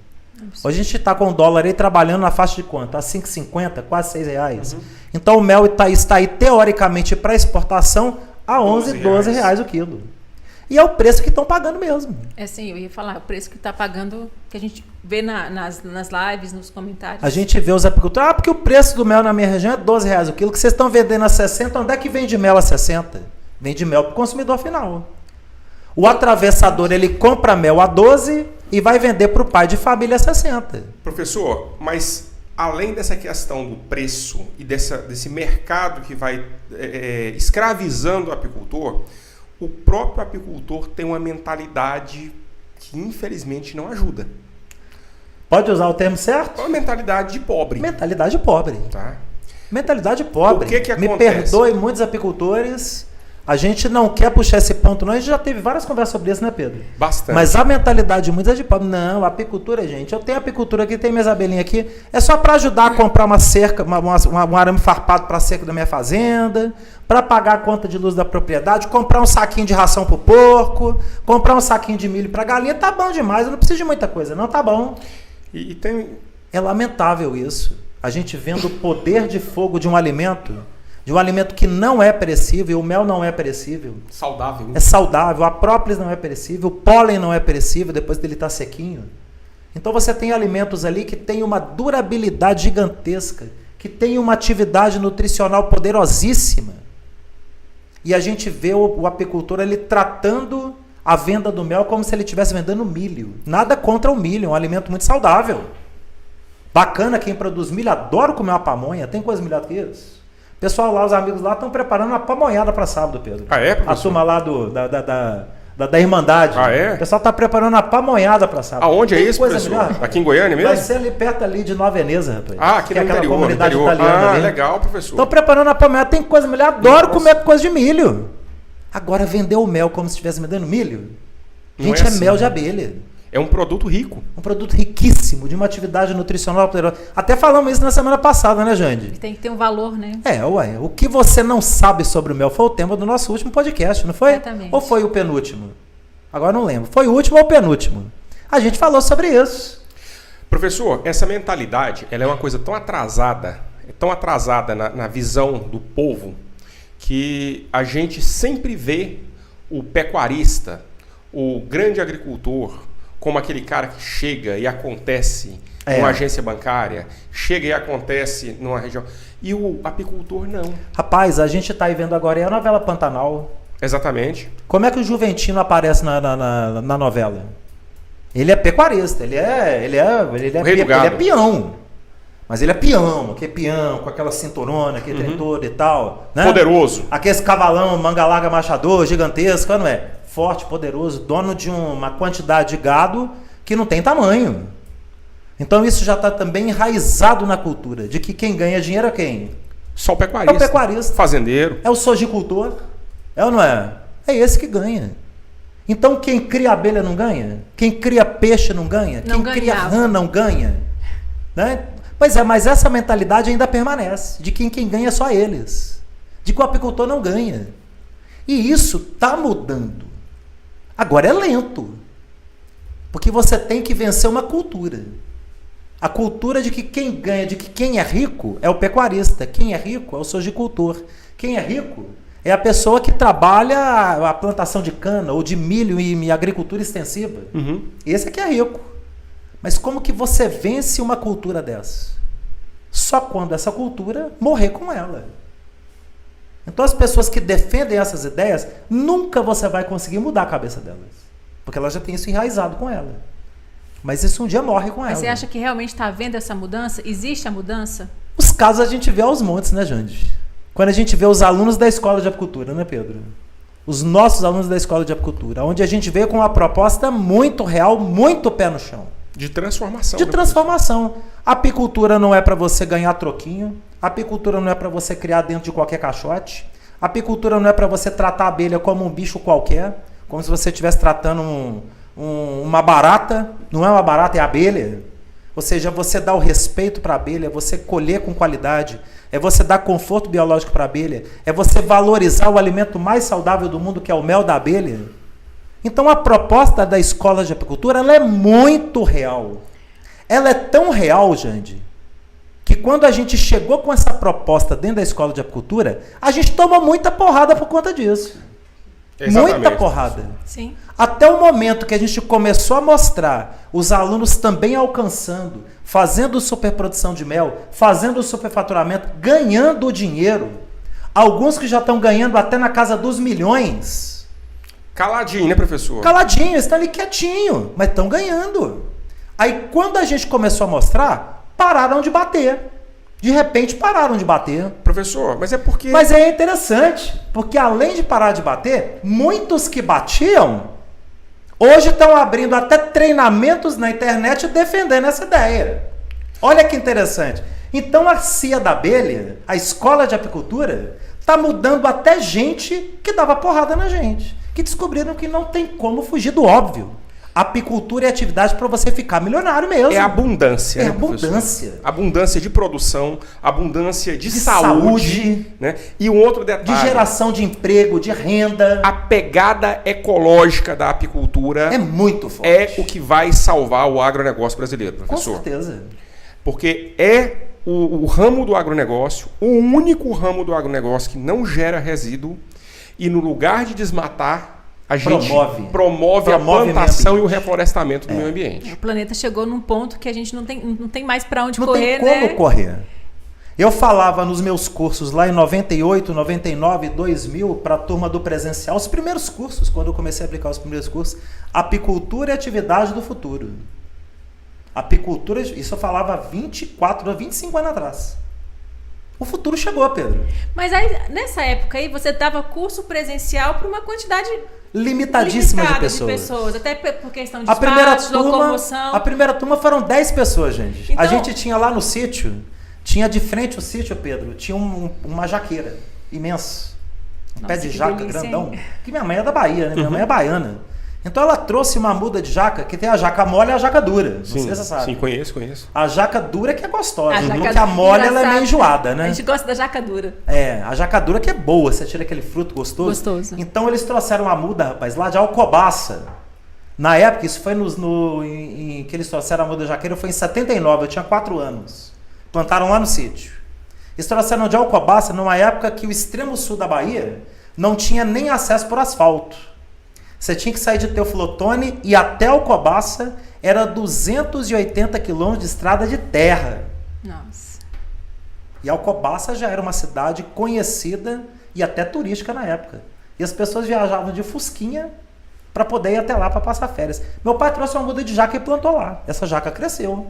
Hoje a gente está com o dólar aí trabalhando na faixa de quanto? A 5,50, quase R$6. Então o mel está aí teoricamente para exportação a 11, R$12 o quilo. E é o preço que estão pagando mesmo. É sim, eu ia falar, o preço que está pagando, que a gente vê nas lives, nos comentários. A gente vê os apicultores, porque o preço do mel na minha região é R$12 o quilo, que vocês estão vendendo a 60, onde é que vende mel a 60? Vende mel para o consumidor final. O atravessador, ele compra mel a 12 e vai vender para o pai de família a 60. Professor, mas além dessa questão do preço e desse mercado que vai escravizando o apicultor, o próprio apicultor tem uma mentalidade que infelizmente não ajuda. Pode usar o termo certo? Uma mentalidade de pobre. Mentalidade pobre. Tá? Mentalidade pobre. O que Me acontece? perdoe muitos apicultores, a gente não quer puxar esse ponto não, a gente já teve várias conversas sobre isso, né, Pedro? Bastante. Mas a mentalidade de muitos é de pobre. Não, a apicultura, gente, eu tenho apicultura aqui, tem minhas abelhinhas aqui, é só para ajudar a comprar uma cerca, um arame farpado para a cerca da minha fazenda, para pagar a conta de luz da propriedade, comprar um saquinho de ração para o porco, comprar um saquinho de milho para a galinha, tá bom demais, eu não preciso de muita coisa, não, tá bom. E tem... É lamentável isso. A gente vendo o poder de fogo de um alimento que não é perecível, e o mel não é perecível. Saudável. É saudável, a própolis não é perecível, o pólen não é perecível depois dele estar sequinho. Então você tem alimentos ali que têm uma durabilidade gigantesca, que têm uma atividade nutricional poderosíssima. E a gente vê o apicultor ele tratando a venda do mel como se ele estivesse vendendo milho. Nada contra o milho, é um alimento muito saudável. Bacana quem produz milho, adoro comer uma pamonha, tem coisa melhor do que isso? O pessoal lá, os amigos lá, estão preparando uma pamonhada para sábado, Pedro. Ah, é, professor? A turma lá da Irmandade. Ah, é? O pessoal está preparando uma pamonhada para sábado. Aonde tem é isso, professor? Melhor? Aqui em Goiânia mesmo? Vai ser ali perto ali de Nova Veneza, rapaz. Ah, aqui que no é aquela interior, comunidade no interior. italiana ali. Legal, professor. Estão preparando a pamonhada, tem coisa melhor, adoro comer coisa de milho. Agora vender o mel como se estivesse vendendo milho? Gente, Não é assim, mel de abelha. É um produto rico. Um produto riquíssimo, de uma atividade nutricional poderosa. Até falamos isso na semana passada, né, Jande? Tem que ter um valor, né? O que você não sabe sobre o mel foi o tema do nosso último podcast, não foi? Exatamente. Ou foi o penúltimo? Agora não lembro. Foi o último ou o penúltimo? A gente falou sobre isso. Professor, essa mentalidade, ela é uma coisa tão atrasada na visão do povo, que a gente sempre vê o pecuarista, o grande agricultor, como aquele cara que chega e acontece numa agência bancária, chega e acontece numa região. E o apicultor não. Rapaz, a gente está aí vendo agora a novela Pantanal. Exatamente. Como é que o Juventino aparece na novela? Ele é pecuarista, ele é peão. Mas ele é peão, que é peão, com aquela cinturona, aquele trem todo e tal. Né? Poderoso. Aquele cavalão, manga larga, machador, gigantesco, não é? Forte, poderoso, dono de uma quantidade de gado que não tem tamanho. Então isso já está também enraizado na cultura, de que quem ganha dinheiro é quem? Só o pecuarista. É o pecuarista. Fazendeiro. É o sojicultor. É ou não é? É esse que ganha. Então quem cria abelha não ganha? Quem cria peixe não ganha? Não quem cria ganhava. rã não ganha? Né? Pois é, mas essa mentalidade ainda permanece, de que quem ganha é só eles. De que o apicultor não ganha. E isso está mudando. Agora é lento. Porque você tem que vencer uma cultura. A cultura de que quem ganha, de que quem é rico é o pecuarista. Quem é rico é o sojicultor. Quem é rico é a pessoa que trabalha a plantação de cana ou de milho e agricultura extensiva. Uhum. Esse é que é rico. Mas como que você vence uma cultura dessa? Só quando essa cultura morrer com ela. Então as pessoas que defendem essas ideias, nunca você vai conseguir mudar a cabeça delas. Porque elas já têm isso enraizado com ela. Mas isso um dia morre com ela. Mas você acha que realmente está havendo essa mudança? Existe a mudança? Os casos a gente vê aos montes, né, Jande? Quando a gente vê os alunos da escola de apicultura, né, Pedro? Os nossos alunos da escola de apicultura, onde a gente vê com uma proposta muito real, muito pé no chão. De transformação. De transformação. A apicultura não é para você ganhar troquinho. A apicultura não é para você criar dentro de qualquer caixote. A apicultura não é para você tratar a abelha como um bicho qualquer, como se você estivesse tratando uma barata. Não é uma barata, é abelha. Ou seja, você dá o respeito para a abelha, é você colher com qualidade, é você dar conforto biológico para a abelha, é você valorizar o alimento mais saudável do mundo, que é o mel da abelha. Então a proposta da escola de apicultura, ela é muito real. Ela é tão real, Jande, que quando a gente chegou com essa proposta dentro da escola de apicultura, a gente tomou muita porrada por conta disso. Exatamente. Muita porrada. Sim. Até o momento que a gente começou a mostrar os alunos também alcançando, fazendo superprodução de mel, fazendo superfaturamento, ganhando dinheiro. Alguns que já estão ganhando até na casa dos milhões. Caladinho, né, professor? Caladinho, estão ali quietinho, mas estão ganhando. Aí quando a gente começou a mostrar, pararam de bater. De repente pararam de bater. Professor, mas é porque... Mas é interessante, porque além de parar de bater, muitos que batiam, hoje estão abrindo até treinamentos na internet defendendo essa ideia. Olha que interessante. Então a cia da abelha, a escola de apicultura, está mudando até gente que dava porrada na gente. Que descobriram que não tem como fugir do óbvio. Apicultura é atividade para você ficar milionário mesmo. É abundância. É né, abundância. professor? Abundância de produção, abundância de saúde. Né? E um outro detalhe. De geração de emprego, de renda. A pegada ecológica da apicultura é muito forte. É o que vai salvar o agronegócio brasileiro, professor. Com certeza. Porque é o ramo do agronegócio, o único ramo do agronegócio que não gera resíduo e no lugar de desmatar, a gente promove a plantação e o reflorestamento do meio ambiente. O planeta chegou num ponto que a gente não tem mais para onde não correr, tem como correr. Eu falava nos meus cursos lá em 98, 99, 2000, para a turma do presencial, os primeiros cursos, quando eu comecei a aplicar os primeiros cursos, apicultura e atividade do futuro. Apicultura, isso eu falava 24, 25 anos atrás. O futuro chegou, Pedro. Mas aí, nessa época aí, você dava curso presencial para uma quantidade limitadíssima de pessoas. Até por questão de espaço, locomoção. A primeira turma foram 10 pessoas, gente. Então, a gente tinha lá no sítio, tinha de frente o sítio, Pedro, tinha uma jaqueira imensa. Um pé de jaca delícia, grandão. Hein? Que minha mãe é da Bahia, né? Minha mãe é baiana. Então ela trouxe uma muda de jaca, que tem a jaca mole e a jaca dura. Não sei se você sabe. Sim, conheço. A jaca dura que é gostosa, porque a mole ela é meio enjoada, né? A gente gosta da jaca dura. É, a jaca dura que é boa, você tira aquele fruto gostoso. Então eles trouxeram uma muda, rapaz, lá de Alcobaça. Na época, isso foi que eles trouxeram a muda jaqueira, foi em 79, eu tinha 4 anos. Plantaram lá no sítio. Eles trouxeram de Alcobaça numa época que o extremo sul da Bahia não tinha nem acesso por asfalto. Você tinha que sair de Teoflotone e até Alcobaça era 280 quilômetros de estrada de terra. Nossa. E Alcobaça já era uma cidade conhecida e até turística na época. E as pessoas viajavam de fusquinha para poder ir até lá para passar férias. Meu pai trouxe uma muda de jaca e plantou lá. Essa jaca cresceu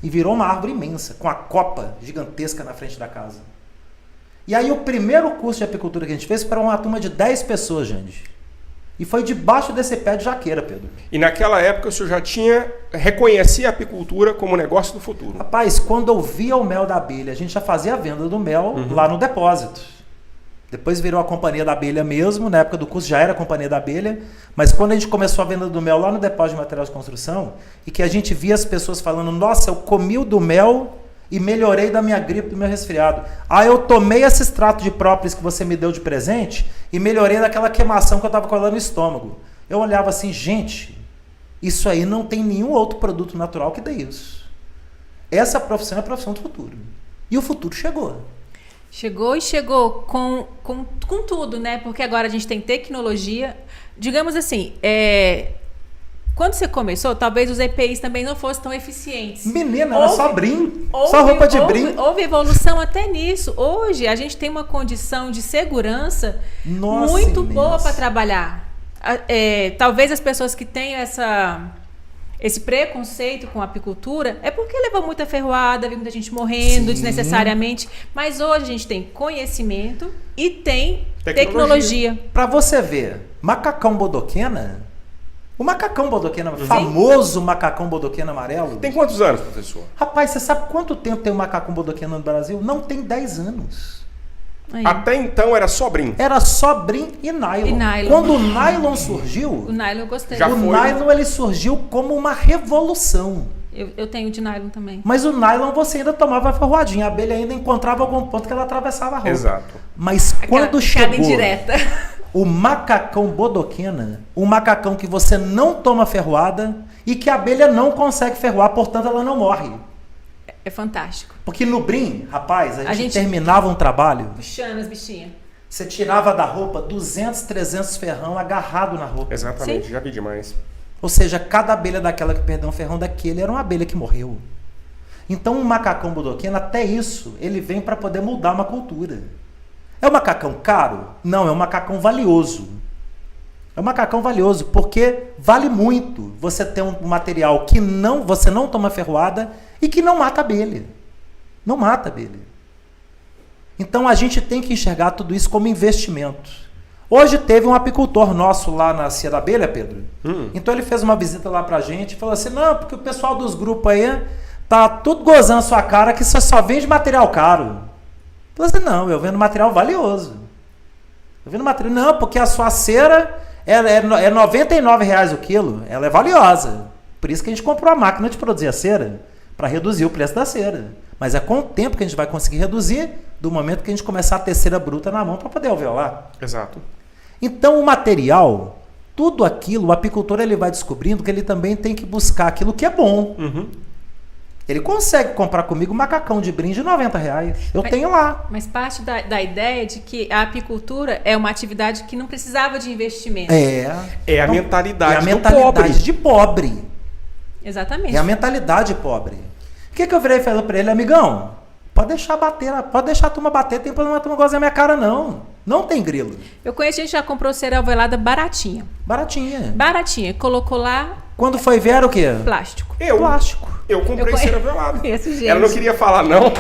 e virou uma árvore imensa, com a copa gigantesca na frente da casa. E aí o primeiro curso de apicultura que a gente fez foi para uma turma de 10 pessoas, gente. E foi debaixo desse pé de jaqueira, Pedro. E naquela época o senhor já reconhecia a apicultura como negócio do futuro. Rapaz, quando eu via o mel da abelha, a gente já fazia a venda do mel lá no depósito. Depois virou a companhia da abelha mesmo, na época do curso já era a companhia da abelha, mas quando a gente começou a venda do mel lá no depósito de material de construção, e que a gente via as pessoas falando, nossa, eu comi o do mel e melhorei da minha gripe, do meu resfriado. Eu tomei esse extrato de própolis que você me deu de presente e melhorei daquela queimação que eu estava colando no estômago. Eu olhava assim, gente, isso aí não tem nenhum outro produto natural que dê isso. Essa profissão é a profissão do futuro. E o futuro chegou. Chegou e chegou com tudo, né? Porque agora a gente tem tecnologia. Digamos assim, quando você começou, talvez os EPIs também não fossem tão eficientes. Menina, era só brim, só roupa de brim. Houve evolução até nisso. Hoje a gente tem uma condição de segurança muito boa para trabalhar. Talvez as pessoas que têm esse preconceito com a apicultura é porque leva muita ferroada, vê muita gente morrendo desnecessariamente. Mas hoje a gente tem conhecimento e tem tecnologia. Para você ver, macacão bodoquena, o macacão bodoquena, famoso macacão bodoquena amarelo. Tem quantos anos, professor? Rapaz, você sabe quanto tempo tem o macacão bodoquena no Brasil? Não tem 10 anos. Aí. Até então era só brim. Era só brim e nylon. Quando o nylon surgiu, o nylon eu gostei. Nylon ele surgiu como uma revolução. Eu tenho de nylon também. Mas o nylon você ainda tomava ferroadinha. A abelha ainda encontrava algum ponto que ela atravessava a roupa. Exato. Mas quando chegou indireta. o macacão bodoquena, um macacão que você não toma ferroada e que a abelha não consegue ferroar, portanto ela não morre. É fantástico. Porque no brim, rapaz, a gente terminava um trabalho... Puxando as bichinhas. Você tirava da roupa 200, 300 ferrão agarrado na roupa. Exatamente, Sim. já vi demais. Ou seja, cada abelha daquela que perdeu um ferrão daquele era uma abelha que morreu. Então o macacão bodoquena, até isso, ele vem para poder mudar uma cultura. É um macacão caro? Não, é um macacão valioso. É um macacão valioso, porque vale muito você ter um material que você não toma ferroada e que não mata a abelha. Não mata a abelha. Então a gente tem que enxergar tudo isso como investimento. Hoje teve um apicultor nosso lá na Cia da Abelha, Pedro. Então ele fez uma visita lá pra gente e falou assim, não, porque o pessoal dos grupos aí tá tudo gozando a sua cara que você só vende material caro. Eu falei assim, não, eu vendo material valioso. Eu vendo material, não, porque a sua cera é R$99 o quilo, ela é valiosa. Por isso que a gente comprou a máquina de produzir a cera, para reduzir o preço da cera. Mas é com o tempo que a gente vai conseguir reduzir, do momento que a gente começar a ter cera bruta na mão para poder alveolar. Exato. Então o material, tudo aquilo, o apicultor ele vai descobrindo que ele também tem que buscar aquilo que é bom. Ele consegue comprar comigo um macacão de brinde de R$90. Eu tenho lá. Mas parte da ideia de que a apicultura é uma atividade que não precisava de investimento. É a mentalidade é a mentalidade de pobre. Exatamente. É a mentalidade pobre. O que eu virei e falei para ele, amigão? Pode deixar bater, pode deixar a turma bater, tem problema a turma gozar minha cara, não. Não tem grilo. Eu conheço gente que já comprou cera alveolada baratinha. Baratinha. Colocou lá. Quando foi ver, era o quê? Plástico. Plástico. Eu comprei cera velada. Ela não queria falar não,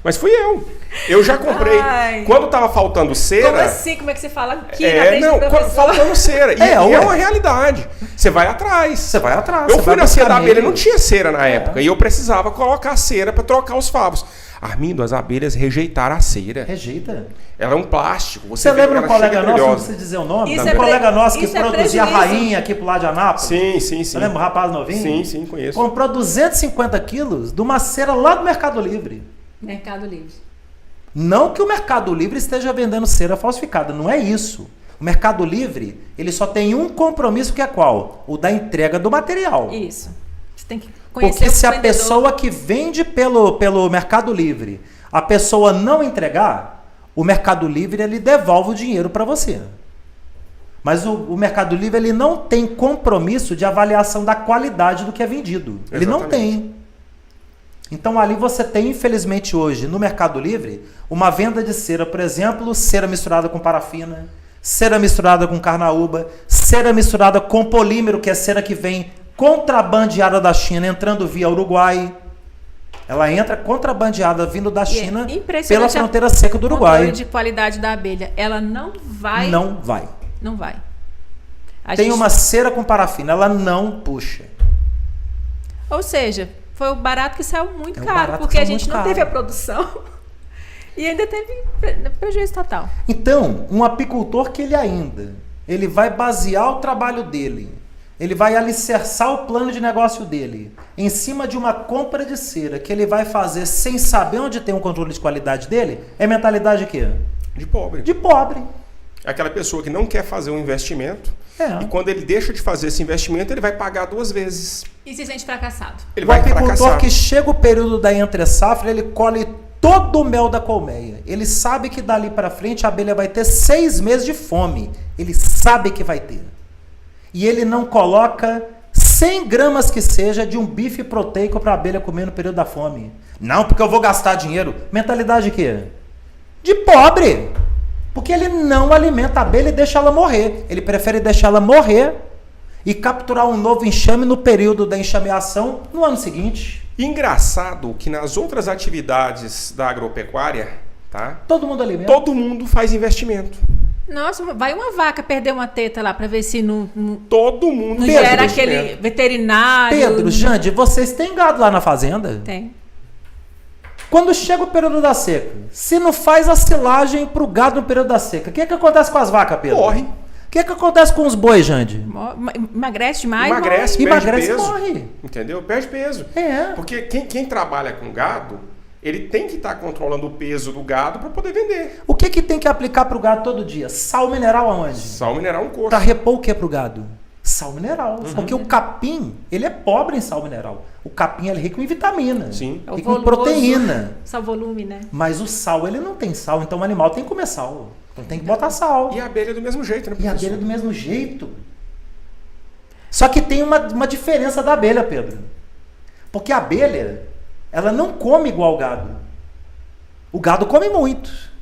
mas fui eu. Eu já comprei. Quando tava faltando cera... Como assim? Como é que você fala aqui na frente do professor? Faltando cera. E é uma realidade. Você vai atrás. Eu fui na Cia da Abelha, não tinha cera na época. E eu precisava colocar cera para trocar os favos. Armindo, as abelhas rejeitaram a cera. Rejeita? Ela é um plástico. Você lembra um colega nosso, não precisa dizer o nome? Um colega nosso que produzia rainha aqui pro lado de Anápolis? Sim. Você lembra um rapaz novinho? Sim, conheço. Comprou 250 quilos de uma cera lá do Mercado Livre. Mercado Livre. Não que o Mercado Livre esteja vendendo cera falsificada, não é isso. O Mercado Livre, ele só tem um compromisso que é qual? O da entrega do material. Isso. Você tem que conhecer porque se a pessoa que vende pelo Mercado Livre, a pessoa não entregar, o Mercado Livre ele devolve o dinheiro para você. Mas o Mercado Livre ele não tem compromisso de avaliação da qualidade do que é vendido. Ele Exatamente. não tem. Então ali você tem, infelizmente hoje, no Mercado Livre, uma venda de cera, por exemplo, cera misturada com parafina, cera misturada com carnaúba, cera misturada com polímero, que é cera que vem contrabandeada da China, entrando via Uruguai. Ela entra contrabandeada vindo da China pela fronteira seca do Uruguai. O controle de qualidade da abelha, ela não vai... Não vai. Não vai. Tem uma cera com parafina, ela não puxa. Ou seja, foi o barato que saiu muito caro, porque a gente não teve a produção e ainda teve prejuízo total. Então, um apicultor que ele vai basear o trabalho dele, ele vai alicerçar o plano de negócio dele em cima de uma compra de cera que ele vai fazer sem saber onde tem um controle de qualidade dele, é mentalidade de quê? De pobre. De pobre. É aquela pessoa que não quer fazer um investimento e quando ele deixa de fazer esse investimento, ele vai pagar 2 vezes. E se sente fracassado. Ele vai fracassar. O apicultor que chega o período da entre-safra, ele colhe todo o mel da colmeia. Ele sabe que dali para frente a abelha vai ter 6 meses de fome. Ele sabe que vai ter. E ele não coloca 100 gramas que seja de um bife proteico para a abelha comer no período da fome. Não, porque eu vou gastar dinheiro. Mentalidade de quê? De pobre. Porque ele não alimenta a abelha e deixa ela morrer. Ele prefere deixar ela morrer e capturar um novo enxame no período da enxameação no ano seguinte. Engraçado que nas outras atividades da agropecuária, tá? Todo mundo alimenta. Todo mundo faz investimento. Nossa, vai uma vaca perder uma teta lá para ver se não todo mundo não gera aquele veterinário. Pedro, Jande, vocês têm gado lá na fazenda? Tem. Quando chega o período da seca, se não faz a silagem pro gado no período da seca, o que acontece com as vacas, Pedro? Morre. O que acontece com os bois, Jande? Emagrece demais, emagrece, morre. Perde peso, morre. Entendeu? Perde peso. Porque quem trabalha com gado, ele tem que estar controlando o peso do gado para poder vender. O que tem que aplicar pro gado todo dia? Sal mineral aonde? Sal mineral coxo. Para repor o que pro gado? Sal mineral. Porque o capim, ele é pobre em sal mineral. O capim é rico em vitamina. Sim. Rico em proteína. Sal volume, né? Mas o sal, ele não tem sal. Então o animal tem que comer sal. Então tem que botar sal. E a abelha é do mesmo jeito, né, professor? E a abelha é do mesmo jeito. Só que tem uma diferença da abelha, Pedro. Porque a abelha, ela não come igual o gado. O gado come muito.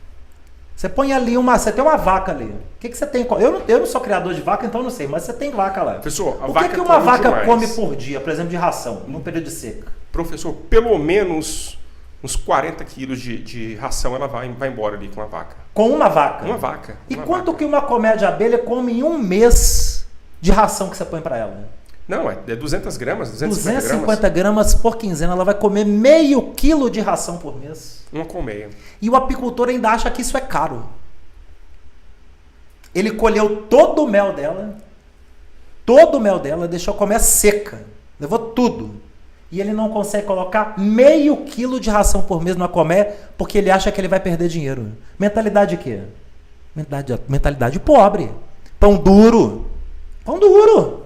Você põe ali você tem uma vaca ali. O que você tem? Eu não sou criador de vaca, então eu não sei, mas você tem vaca lá. Professor, o que uma vaca come por dia, por exemplo, de ração, num período de seca? Professor, pelo menos uns 40 quilos de ração ela vai embora ali com a vaca. Com uma vaca? Uma vaca. E quanto que uma colmeia de abelha come em um mês de ração que você põe para ela? Não, é 200 gramas, 250 gramas por quinzena. Ela vai comer meio quilo de ração por mês. Uma colmeia. E o apicultor ainda acha que isso é caro. Ele colheu todo o mel dela, deixou comer seca. Levou tudo. E ele não consegue colocar meio quilo de ração por mês numa colmeia porque ele acha que ele vai perder dinheiro. Mentalidade de quê? Mentalidade pobre. Pão duro. Pão duro.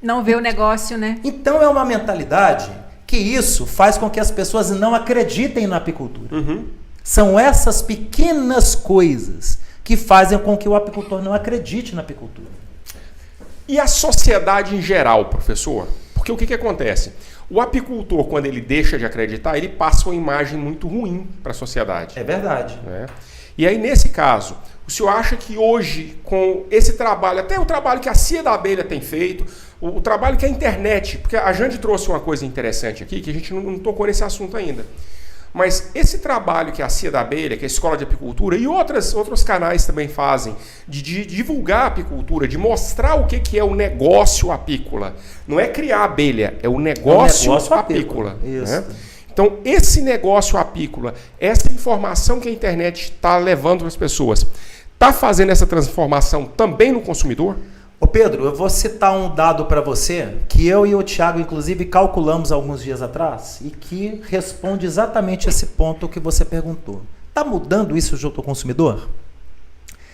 Não vê o negócio, né? Então é uma mentalidade que isso faz com que as pessoas não acreditem na apicultura. São essas pequenas coisas que fazem com que o apicultor não acredite na apicultura. E a sociedade em geral, professor? Porque o que acontece? O apicultor, quando ele deixa de acreditar, ele passa uma imagem muito ruim para a sociedade. É verdade. Né? E aí, nesse caso, o senhor acha que hoje, com esse trabalho, até o trabalho que a Cia da Abelha tem feito, o trabalho que a internet, porque a Jande trouxe uma coisa interessante aqui, que a gente não tocou nesse assunto ainda, mas esse trabalho que a Cia da Abelha, que é a Escola de Apicultura e outros canais também fazem, de divulgar a apicultura, de mostrar o que é o negócio apícola. Não é criar abelha, é o negócio apícola. Isso. Né? Então, esse negócio apícola, essa informação que a internet está levando para as pessoas, está fazendo essa transformação também no consumidor? Ô Pedro, eu vou citar um dado para você que eu e o Thiago, inclusive, calculamos alguns dias atrás e que responde exatamente esse ponto que você perguntou. Está mudando isso junto ao consumidor?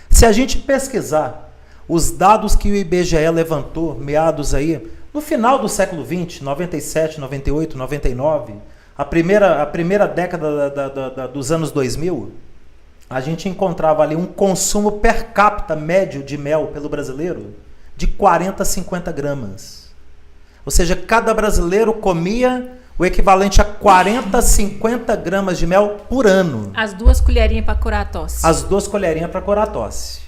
Se a gente pesquisar os dados que o IBGE levantou, meados aí, no final do século XX, 97, 98, 99, a primeira década dos anos 2000, a gente encontrava ali um consumo per capita médio de mel pelo brasileiro de 40 a 50 gramas. Ou seja, cada brasileiro comia o equivalente a 40 a 50 gramas de mel por ano. As 2 colherinhas para curar a tosse. As 2 colherinhas para curar a tosse.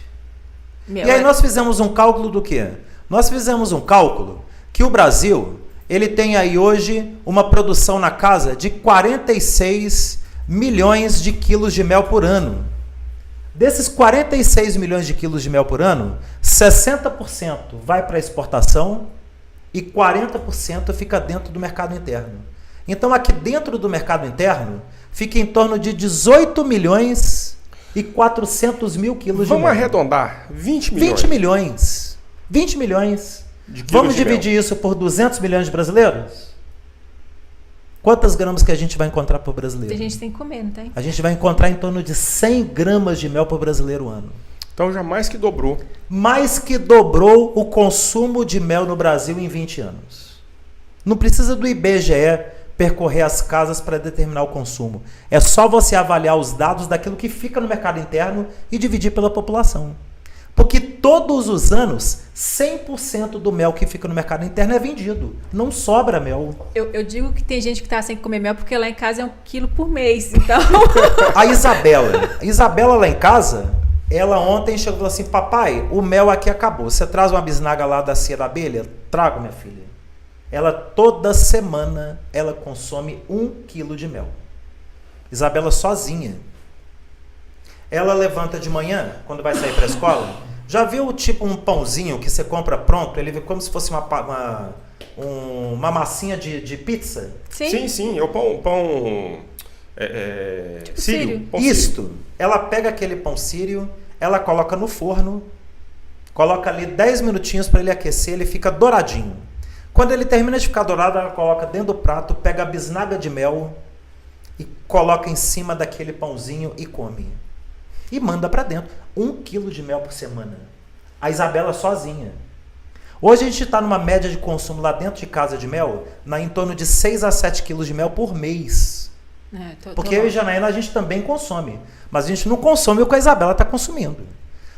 E aí nós fizemos um cálculo do quê? Nós fizemos um cálculo que o Brasil, ele tem aí hoje uma produção na casa de 46 milhões de quilos de mel por ano. Desses 46 milhões de quilos de mel por ano, 60% vai para exportação e 40% fica dentro do mercado interno. Então, aqui dentro do mercado interno, fica em torno de 18 milhões e 400 mil quilos de mel. Vamos arredondar, 20 milhões. 20 milhões. 20 milhões. Vamos dividir isso por 200 milhões de brasileiros? Quantas gramas que a gente vai encontrar por brasileiro? A gente tem que comer, não tem? A gente vai encontrar em torno de 100 gramas de mel por brasileiro ano. Então já mais que dobrou. Mais que dobrou o consumo de mel no Brasil em 20 anos. Não precisa do IBGE percorrer as casas para determinar o consumo. É só você avaliar os dados daquilo que fica no mercado interno e dividir pela população. Porque todos os anos, 100% do mel que fica no mercado interno é vendido. Não sobra mel. Eu digo que tem gente que está sem comer mel porque lá em casa é 1 quilo por mês. Então... A Isabela lá em casa, ela ontem chegou e falou assim, papai, o mel aqui acabou. Você traz uma bisnaga lá da cia da abelha? Trago, minha filha. Ela toda semana, ela consome 1 quilo de mel. Isabela sozinha. Ela levanta de manhã, quando vai sair para a escola, já viu tipo um pãozinho que você compra pronto? Ele vê como se fosse uma massinha de pizza? Sim, é o pão tipo sírio. Isto, ela pega aquele pão sírio, ela coloca no forno, coloca ali 10 minutinhos para ele aquecer, ele fica douradinho. Quando ele termina de ficar dourado, ela coloca dentro do prato, pega a bisnaga de mel e coloca em cima daquele pãozinho e come. E manda para dentro. 1 quilo de mel por semana. A Isabela sozinha. Hoje a gente está numa média de consumo lá dentro de casa de mel, em torno de 6 a 7 quilos de mel por mês. Porque eu e Janaína a gente também consome. Mas a gente não consome o que a Isabela está consumindo.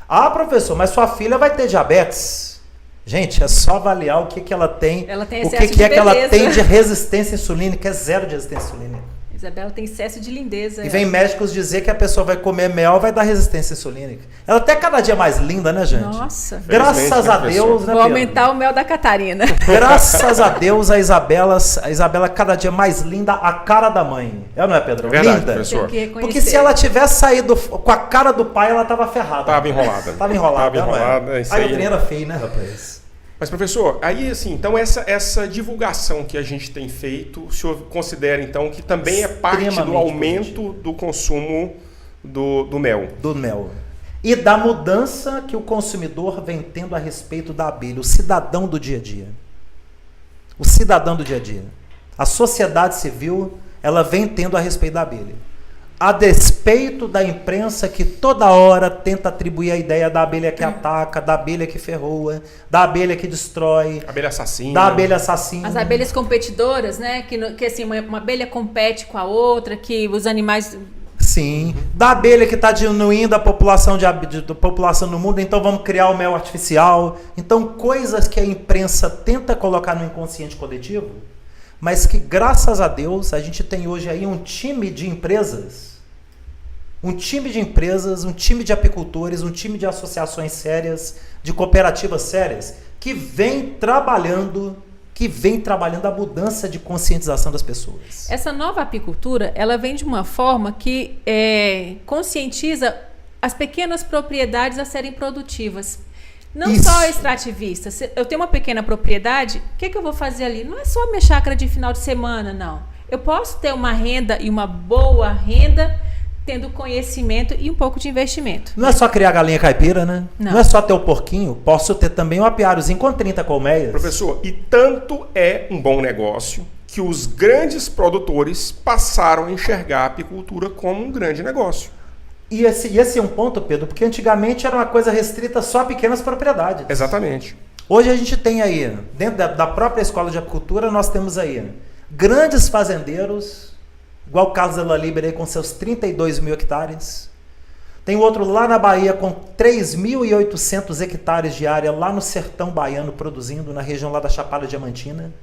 Ah, professor, mas sua filha vai ter diabetes? Gente, é só avaliar o que ela tem. Ela tem o excesso que é de que ela beleza. tem de resistência insulínica. É 0 de resistência insulínica. Isabela tem excesso de lindeza. E vem médicos dizer que a pessoa vai comer mel, vai dar resistência insulínica. Ela até cada dia mais linda, né, gente? Nossa. Graças a Deus, né, Vou Pedro? aumentar o mel da Catarina. Graças a Deus, a Isabela cada dia mais linda, a cara da mãe. Não é, Pedro? Verdade, linda. professor. Porque se ela tivesse saído com a cara do pai, ela tava ferrada. Tava enrolada. Tava enrolada. Isso aí aí. o trem era feio, né, rapaz? Mas, professor, aí assim, então essa divulgação que a gente tem feito, o senhor considera então que também é parte do aumento do consumo do mel? Do mel. E da mudança que o consumidor vem tendo a respeito da abelha, o cidadão do dia a dia. O cidadão do dia a dia. A sociedade civil, ela vem tendo a respeito da abelha. A despeito da imprensa que toda hora tenta atribuir a ideia da abelha que ataca, da abelha que ferroa, da abelha que destrói, abelha assassina. Da abelha assassina. As abelhas competidoras, né? Que assim, uma abelha compete com a outra, que os animais... Sim. Da abelha que está diminuindo a população população no mundo, então vamos criar o mel artificial. Então, coisas que a imprensa tenta colocar no inconsciente coletivo, mas que, graças a Deus, a gente tem hoje aí um time de empresas, um time de apicultores, um time de associações sérias, de cooperativas sérias, que vem trabalhando a mudança de conscientização das pessoas. Essa nova apicultura, ela vem de uma forma que conscientiza as pequenas propriedades a serem produtivas. Não Isso. só extrativista. Se eu tenho uma pequena propriedade, o que eu vou fazer ali? Não é só minha chácara de final de semana, não. Eu posso ter uma renda e uma boa renda tendo conhecimento e um pouco de investimento. Não é só criar galinha caipira, né? Não é só ter o porquinho. Posso ter também um apiáriozinho com 30 colmeias. Professor, e tanto é um bom negócio que os grandes produtores passaram a enxergar a apicultura como um grande negócio. E esse é um ponto, Pedro, porque antigamente era uma coisa restrita só a pequenas propriedades. Exatamente. Hoje a gente tem aí, dentro da própria escola de apicultura, nós temos aí grandes fazendeiros, igual o Carlos Ela Libre aí com seus 32 mil hectares. Tem outro lá na Bahia com 3.800 hectares de área, lá no sertão baiano, produzindo, na região lá da Chapada Diamantina.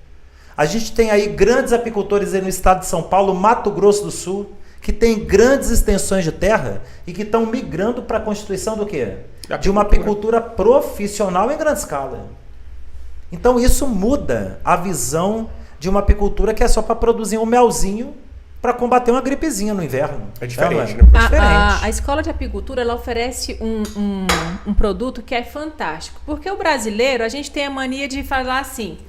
A gente tem aí grandes apicultores aí no estado de São Paulo, Mato Grosso do Sul, que têm grandes extensões de terra e que estão migrando para a constituição do quê? De uma apicultura profissional em grande escala. Então isso muda a visão de uma apicultura que é só para produzir um melzinho para combater uma gripezinha no inverno. É diferente, né? né? A escola de apicultura, ela oferece um produto que é fantástico. Porque o brasileiro, a gente tem a mania de falar assim,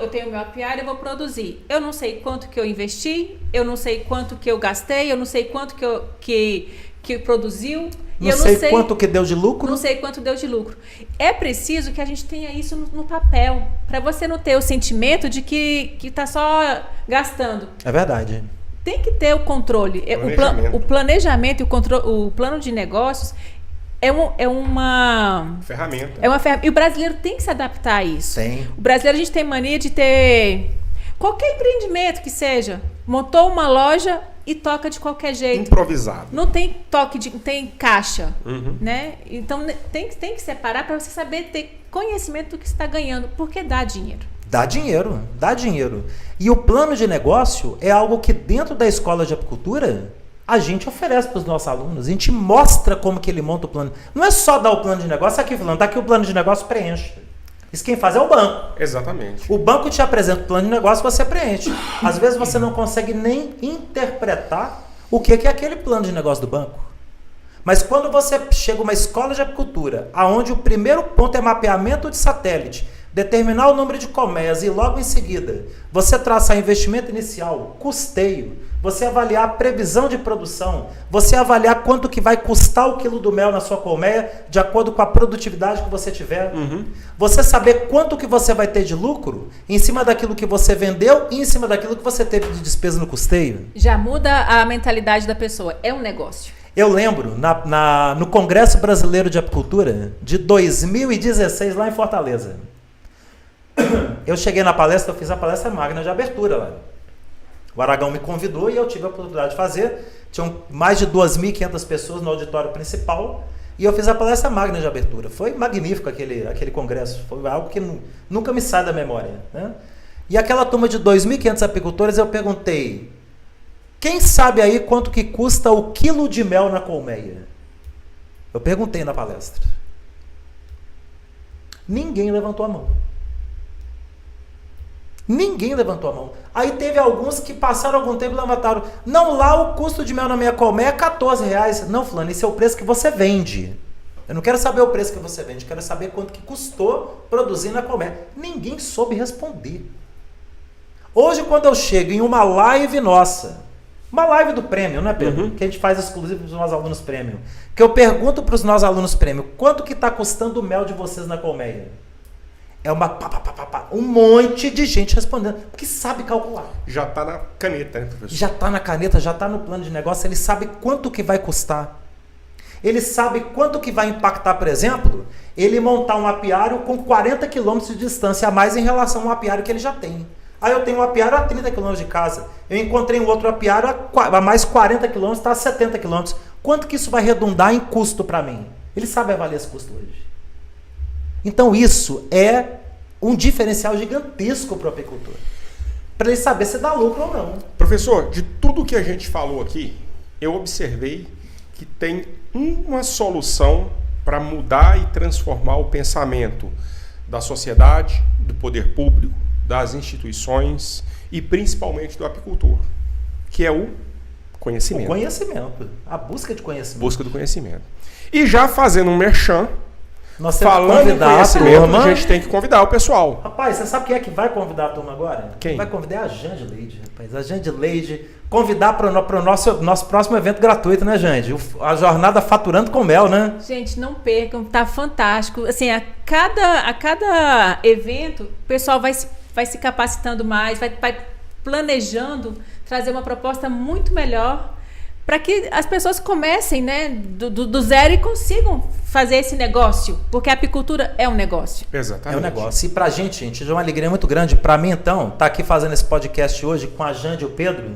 eu tenho meu apiário, eu vou produzir. Eu não sei quanto que eu investi, eu não sei quanto que eu gastei, eu não sei quanto que produziu. Não sei quanto que deu de lucro. Não sei quanto deu de lucro. É preciso que a gente tenha isso no papel, para você não ter o sentimento de que está só gastando. É verdade. Tem que ter o controle. O planejamento e o plano de negócios é uma ferramenta. E o brasileiro tem que se adaptar a isso. Tem. O brasileiro, a gente tem mania de ter qualquer empreendimento que seja. Montou uma loja e toca de qualquer jeito. Improvisado. Não tem tem caixa. Né? Então tem que separar para você saber ter conhecimento do que você está ganhando. Porque dá dinheiro. Dá dinheiro. E o plano de negócio é algo que dentro da escola de apicultura a gente oferece para os nossos alunos. A gente mostra como que ele monta o plano. Não é só dar o plano de negócio, aqui falando, tá aqui o plano de negócio, preenche. Isso quem faz é o banco. Exatamente. O banco te apresenta o plano de negócio, você preenche. Às vezes você não consegue nem interpretar o que é aquele plano de negócio do banco. Mas quando você chega a uma escola de apicultura, onde o primeiro ponto é mapeamento de satélite, determinar o número de colmeias e logo em seguida você traçar investimento inicial, custeio, você avaliar a previsão de produção, você avaliar quanto que vai custar o quilo do mel na sua colmeia de acordo com a produtividade que você tiver, você saber quanto que você vai ter de lucro em cima daquilo que você vendeu e em cima daquilo que você teve de despesa no custeio. Já muda a mentalidade da pessoa, é um negócio. Eu lembro, no Congresso Brasileiro de Apicultura de 2016 lá em Fortaleza, eu cheguei na palestra, eu fiz a palestra magna de abertura lá. O Aragão me convidou e eu tive a oportunidade de fazer. Tinham mais de 2.500 pessoas no auditório principal e eu fiz a palestra magna de abertura. Foi magnífico aquele congresso, foi algo que nunca me sai da memória. Né? E aquela turma de 2.500 apicultores, eu perguntei, quem sabe aí quanto que custa o quilo de mel na colmeia? Eu perguntei na palestra. Ninguém levantou a mão. Ninguém levantou a mão. Aí teve alguns que passaram algum tempo e levantaram. Não, lá o custo de mel na minha colmeia é R$14. Não, fulano, esse é o preço que você vende. Eu não quero saber o preço que você vende, quero saber quanto que custou produzir na colmeia. Ninguém soube responder. Hoje, quando eu chego em uma live nossa, uma live do prêmio, né, Pedro? Que a gente faz exclusivo para os nossos alunos prêmio. Que eu pergunto para os nossos alunos prêmio, quanto que está custando o mel de vocês na colmeia? É um monte de gente respondendo, porque sabe calcular. Já está na caneta, né, professor? Já está na caneta, já está no plano de negócio, ele sabe quanto que vai custar. Ele sabe quanto que vai impactar, por exemplo, ele montar um apiário com 40 km de distância a mais em relação ao apiário que ele já tem. Aí eu tenho um apiário a 30 km de casa, eu encontrei um outro apiário a mais 40 km, está a 70 km. Quanto que isso vai redundar em custo para mim? Ele sabe avaliar esse custo hoje. Então isso é um diferencial gigantesco para o apicultor, para ele saber se dá lucro ou não. Professor, de tudo que a gente falou aqui, eu observei que tem uma solução para mudar e transformar o pensamento da sociedade, do poder público, das instituições e principalmente do apicultor, que é o conhecimento. O conhecimento, a busca de conhecimento. Busca do conhecimento. E já fazendo um merchan, nós temos falando que em conhecimento, a gente tem que convidar o pessoal. Rapaz, você sabe quem é que vai convidar a turma agora? Quem? Vai convidar a Jande Leide, rapaz. A Jande Leide convidar para o nosso próximo evento gratuito, né, Jande? A jornada Faturando com Mel, né? Gente, não percam, tá fantástico. Assim, a cada evento, o pessoal vai se capacitando mais, vai planejando trazer uma proposta muito melhor para que as pessoas comecem, né, do zero e consigam fazer esse negócio, porque a apicultura é um negócio. É Exatamente. um negócio. E pra gente é uma alegria muito grande. Pra mim, então, tá aqui fazendo esse podcast hoje com a Jande e o Pedro.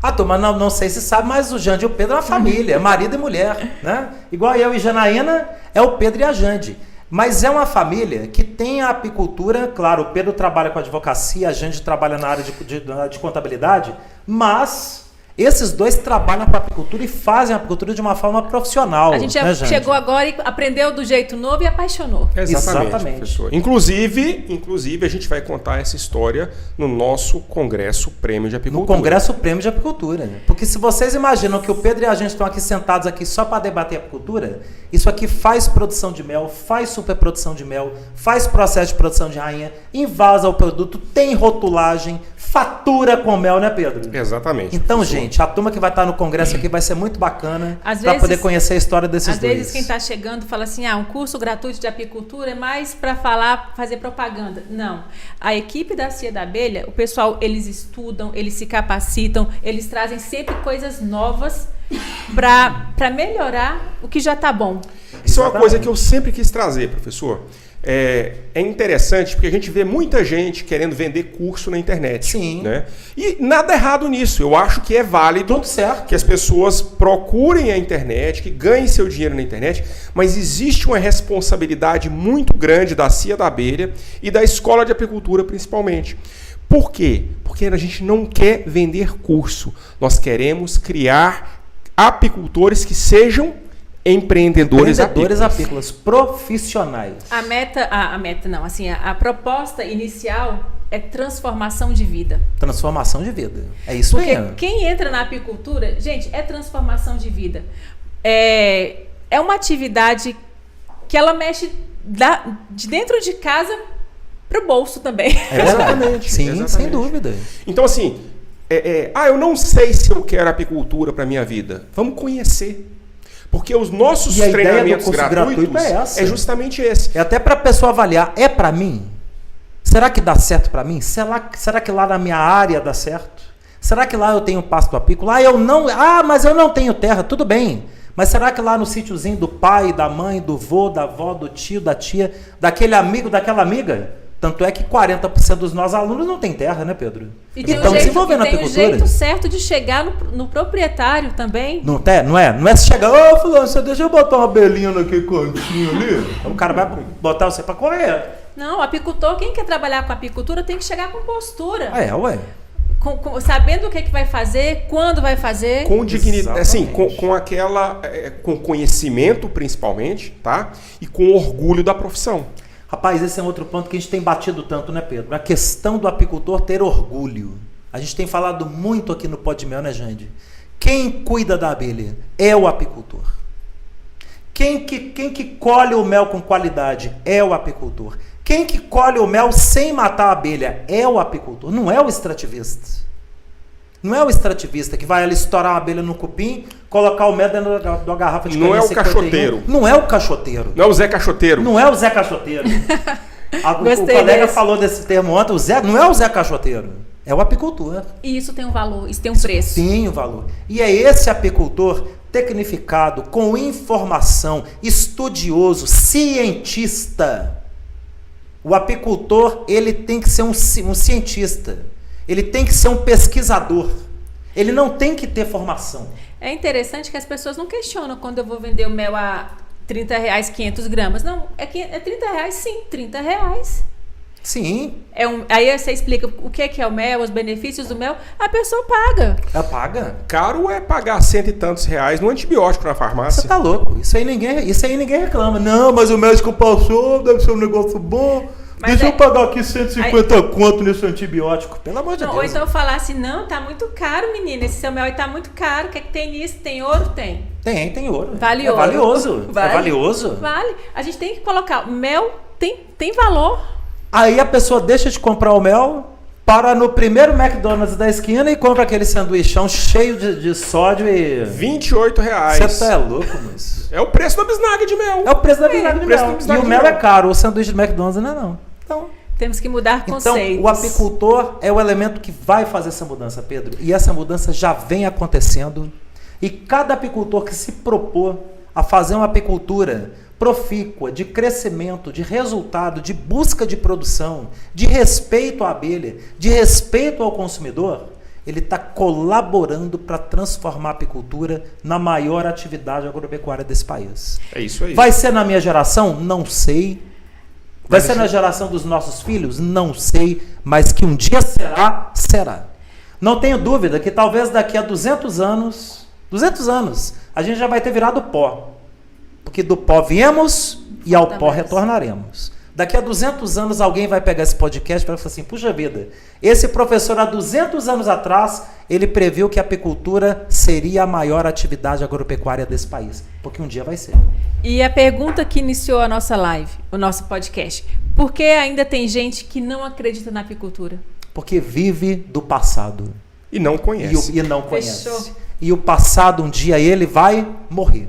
A turma não sei se sabe, mas o Jande e o Pedro é uma família, é marido e mulher, né? Igual eu e Janaína, é o Pedro e a Jande. Mas é uma família que tem a apicultura, claro, o Pedro trabalha com advocacia, a Jande trabalha na área de contabilidade, mas Esses dois trabalham com a apicultura e fazem a apicultura de uma forma profissional. A gente já chegou agora e aprendeu do jeito novo e apaixonou. Exatamente. Professor. Inclusive, a gente vai contar essa história no nosso Congresso Prêmio de Apicultura. No Congresso Prêmio de Apicultura. Porque se vocês imaginam que o Pedro e a gente estão aqui sentados aqui só para debater apicultura, isso aqui faz produção de mel, faz superprodução de mel, faz processo de produção de rainha, invasa o produto, tem rotulagem, fatura com mel, né, Pedro? Exatamente. Então, professor, gente, a turma que vai estar no congresso aqui vai ser muito bacana para poder conhecer a história desses dois. Às vezes quem está chegando fala assim, um curso gratuito de apicultura é mais para fazer propaganda. Não. A equipe da Cia da Abelha, o pessoal, eles estudam, eles se capacitam, eles trazem sempre coisas novas para melhorar o que já está bom. Isso é uma coisa que eu sempre quis trazer, professor. É interessante porque a gente vê muita gente querendo vender curso na internet. Sim. Né? E nada errado nisso. Eu acho que é válido tudo certo, que as pessoas procurem a internet, que ganhem seu dinheiro na internet, mas existe uma responsabilidade muito grande da Cia da Abelha e da Escola de Apicultura, principalmente. Por quê? Porque a gente não quer vender curso. Nós queremos criar apicultores que sejam empreendedores apícolas profissionais. A proposta inicial é transformação de vida. Transformação de vida. É isso mesmo. Porque quem entra na apicultura, gente, é transformação de vida. É uma atividade que ela mexe de dentro de casa para o bolso também. Exatamente. Sim, exatamente. Sem dúvida. Então, assim, eu não sei se eu quero apicultura para minha vida. Vamos conhecer. Porque os nossos treinamentos gratuitos é justamente esse. É até para a pessoa avaliar, é para mim? Será que dá certo para mim? Será que lá na minha área dá certo? Será que lá eu tenho pasto apícola? Mas eu não tenho terra, tudo bem. Mas será que lá no sítiozinho do pai, da mãe, do vô, da avó, do tio, da tia, daquele amigo, daquela amiga? Tanto é que 40% dos nossos alunos não tem terra, né, Pedro? E estão desenvolvendo a apicultura. Tem um jeito certo de chegar no proprietário também. Não é chegar, fulano, você deixa eu botar uma abelhinha naquele cantinho ali? O cara vai botar você para correr. Não, o apicultor, quem quer trabalhar com apicultura tem que chegar com postura. Sabendo o que vai fazer, quando vai fazer. Com dignidade, assim, com conhecimento principalmente, tá? E com orgulho da profissão. Rapaz, esse é um outro ponto que a gente tem batido tanto, né, Pedro? A questão do apicultor ter orgulho. A gente tem falado muito aqui no Pó de Mel, né, Jande? Quem cuida da abelha é o apicultor. Quem que colhe o mel com qualidade é o apicultor. Quem que colhe o mel sem matar a abelha é o apicultor, não é o extrativista. Não é o extrativista que vai ali estourar uma abelha no cupim, colocar o mel dentro da garrafa de Não é o caixoteiro. Não é o caixoteiro. Não é o Zé Caixoteiro. Não é o Zé Caixoteiro. O colega falou desse termo ontem, não é o Zé Caixoteiro, é o apicultor. E isso tem um valor, isso tem um preço. Tem um valor. E é esse apicultor tecnificado, com informação, estudioso, cientista. O apicultor, ele tem que ser um cientista. Ele tem que ser um pesquisador. Ele não tem que ter formação. É interessante que as pessoas não questionam quando eu vou vender o mel a R$30, 500 gramas. Não, é R$30, sim, R$30. Sim. Aí você explica o que é o mel, os benefícios do mel, a pessoa paga. Ela paga. Caro é pagar R$100 e tantos no antibiótico na farmácia. Você tá louco. Isso aí ninguém reclama. Não, mas o médico passou, deve ser um negócio bom. Mas deixa eu pagar aqui 150 conto nesse antibiótico. Pelo amor de Deus. Ou então eu falar assim, não, tá muito caro, menina. Esse seu mel aí tá muito caro. O que é que tem nisso? Tem ouro? Tem. Tem ouro. Vale ouro. Valioso. Vale. É valioso. Vale. A gente tem que colocar. Mel tem valor. Aí a pessoa deixa de comprar o mel, para no primeiro McDonald's da esquina e compra aquele sanduichão cheio de sódio e... R$28. Você tá louco, moço? É o preço da bisnaga de mel. É o preço da bisnaga de mel. E o mel é caro, o sanduíche do McDonald's não é não. Então, temos que mudar conceitos. Então, o apicultor é o elemento que vai fazer essa mudança, Pedro. E essa mudança já vem acontecendo. E cada apicultor que se propor a fazer uma apicultura profícua, de crescimento, de resultado, de busca de produção, de respeito à abelha, de respeito ao consumidor, ele está colaborando para transformar a apicultura na maior atividade agropecuária desse país. É isso aí. Vai ser na minha geração? Não sei. Vai ser na geração dos nossos filhos? Não sei. Mas que um dia será, será. Não tenho dúvida que talvez daqui a 200 anos, a gente já vai ter virado pó. Porque do pó viemos e ao pó retornaremos. Daqui a 200 anos alguém vai pegar esse podcast e vai falar assim, puxa vida, esse professor há 200 anos atrás, ele previu que a apicultura seria a maior atividade agropecuária desse país. Porque um dia vai ser. E a pergunta que iniciou a nossa live, o nosso podcast, por que ainda tem gente que não acredita na apicultura? Porque vive do passado. E não conhece. E não conhece. Fechou. E o passado, um dia ele vai morrer.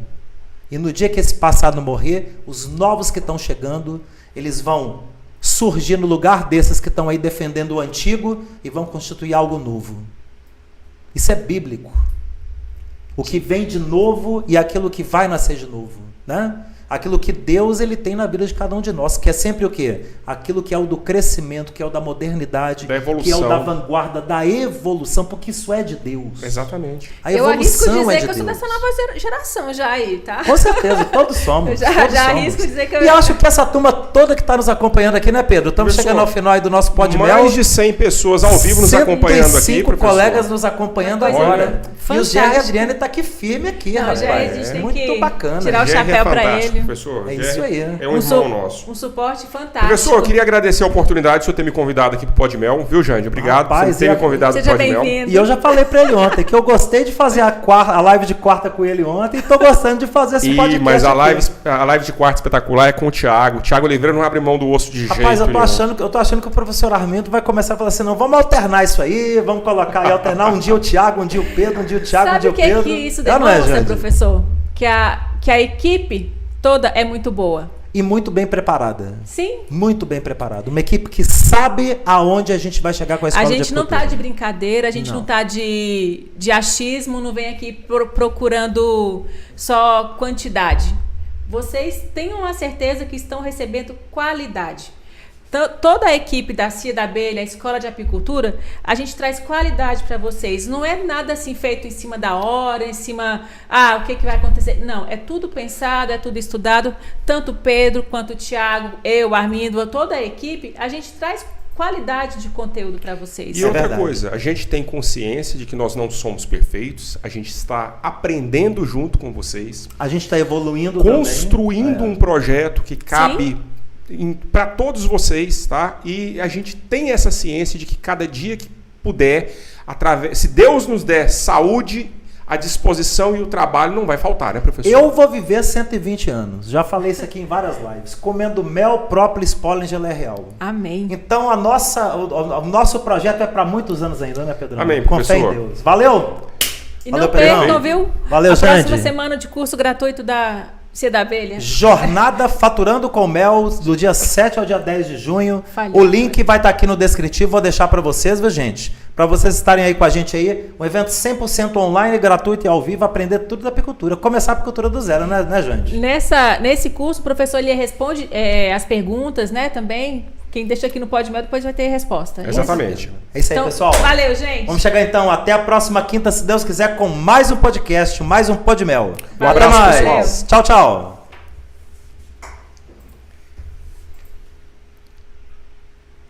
E no dia que esse passado morrer, os novos que estão chegando, eles vão surgir no lugar desses que estão aí defendendo o antigo e vão constituir algo novo. Isso é bíblico. O que vem de novo e aquilo que vai nascer de novo, né? Aquilo que Deus ele tem na vida de cada um de nós, que é sempre o quê? Aquilo que é o do crescimento, que é o da modernidade, da evolução, que é o da vanguarda, da evolução, porque isso é de Deus. Exatamente. A Eu arrisco evolução dizer é de que eu sou Deus. dessa nova geração já aí, tá? Com certeza, todos somos. Eu todos já somos. arrisco dizer que eu... E acho que essa turma toda que está nos acompanhando aqui, né, Pedro? Estamos Professor, chegando ao final aí do nosso Podmel. Mais de 100 pessoas ao vivo nos acompanhando aqui, 105 professor. colegas nos acompanhando Uma coisa agora. E o Jair fantástica. Adriane está aqui firme aqui, Não, rapaz. Jair, a gente tem Muito que bacana. tirar o Jair chapéu pra fantástico, ele. Professor. É Jair isso aí. É um irmão nosso. Um suporte fantástico. Professor, eu queria agradecer a oportunidade de o senhor ter me convidado aqui pro Podmel, viu, Jânio? Obrigado Rapaz, por ter me convidado pro Seja Podmel. bem-vindo. E eu já falei para ele ontem que eu gostei de fazer a live de quarta com ele ontem e estou gostando de fazer esse podcast. Mas a aqui. live de quarta espetacular é com o Thiago. O Thiago Oliveira não abre mão do osso de Rapaz, jeito nenhum. eu tô achando que o professor Armindo vai começar a falar assim, não, vamos alternar isso aí, vamos colocar aí, alternar um dia o Thiago, um dia o Pedro, um dia o Thiago, um Sabe dia o o que Pedro. que isso Não é, demonstra, Jânio? professor? Que a equipe toda é muito boa. E muito bem preparada. Sim. Muito bem preparada. Uma equipe que sabe aonde a gente vai chegar com a escola A de gente não apicultura. tá de brincadeira, a gente não tá de achismo, não vem aqui procurando só quantidade. Vocês tenham a certeza que estão recebendo qualidade. Toda a equipe da Cia da Abelha, a Escola de Apicultura, a gente traz qualidade para vocês. Não é nada assim feito em cima da hora, em cima, o que vai acontecer. Não, é tudo pensado, é tudo estudado. Tanto o Pedro quanto o Thiago, eu, Armindo, toda a equipe, a gente traz qualidade de conteúdo para vocês. E outra coisa, a gente tem consciência de que nós não somos perfeitos, a gente está aprendendo junto com vocês. A gente está evoluindo construindo também. um projeto que cabe para todos vocês, tá? E a gente tem essa ciência de que cada dia que puder, se Deus nos der saúde, a disposição e o trabalho não vai faltar, né, professor? Eu vou viver 120 anos. Já falei isso aqui em várias lives. Comendo mel, própolis, pólen, geleia real. Amém. Então o nosso projeto é para muitos anos ainda, né, Pedro? Amém, Com fé em professor. Deus. Valeu! E Valeu, não percam, Pedro. viu? Valeu, a próxima gente. semana de curso gratuito da Cia da Abelha. Jornada Faturando com Mel, do dia 7 ao dia 10 de junho. Falhou. O link vai estar aqui no descritivo, vou deixar para vocês, viu, gente? Para vocês estarem aí com a gente aí, um evento 100% online, gratuito e ao vivo, aprender tudo da apicultura. Começar a apicultura do zero, né, Jande? Nesse curso, o professor ele responde as perguntas, né, também. Quem deixa aqui no Podmel depois vai ter resposta. Exatamente. É isso aí, Então, pessoal. valeu, gente. Vamos chegar então até a próxima quinta, se Deus quiser, com mais um podcast, mais um Podmel. Um abraço, Até mais. pessoal. Tchau, tchau.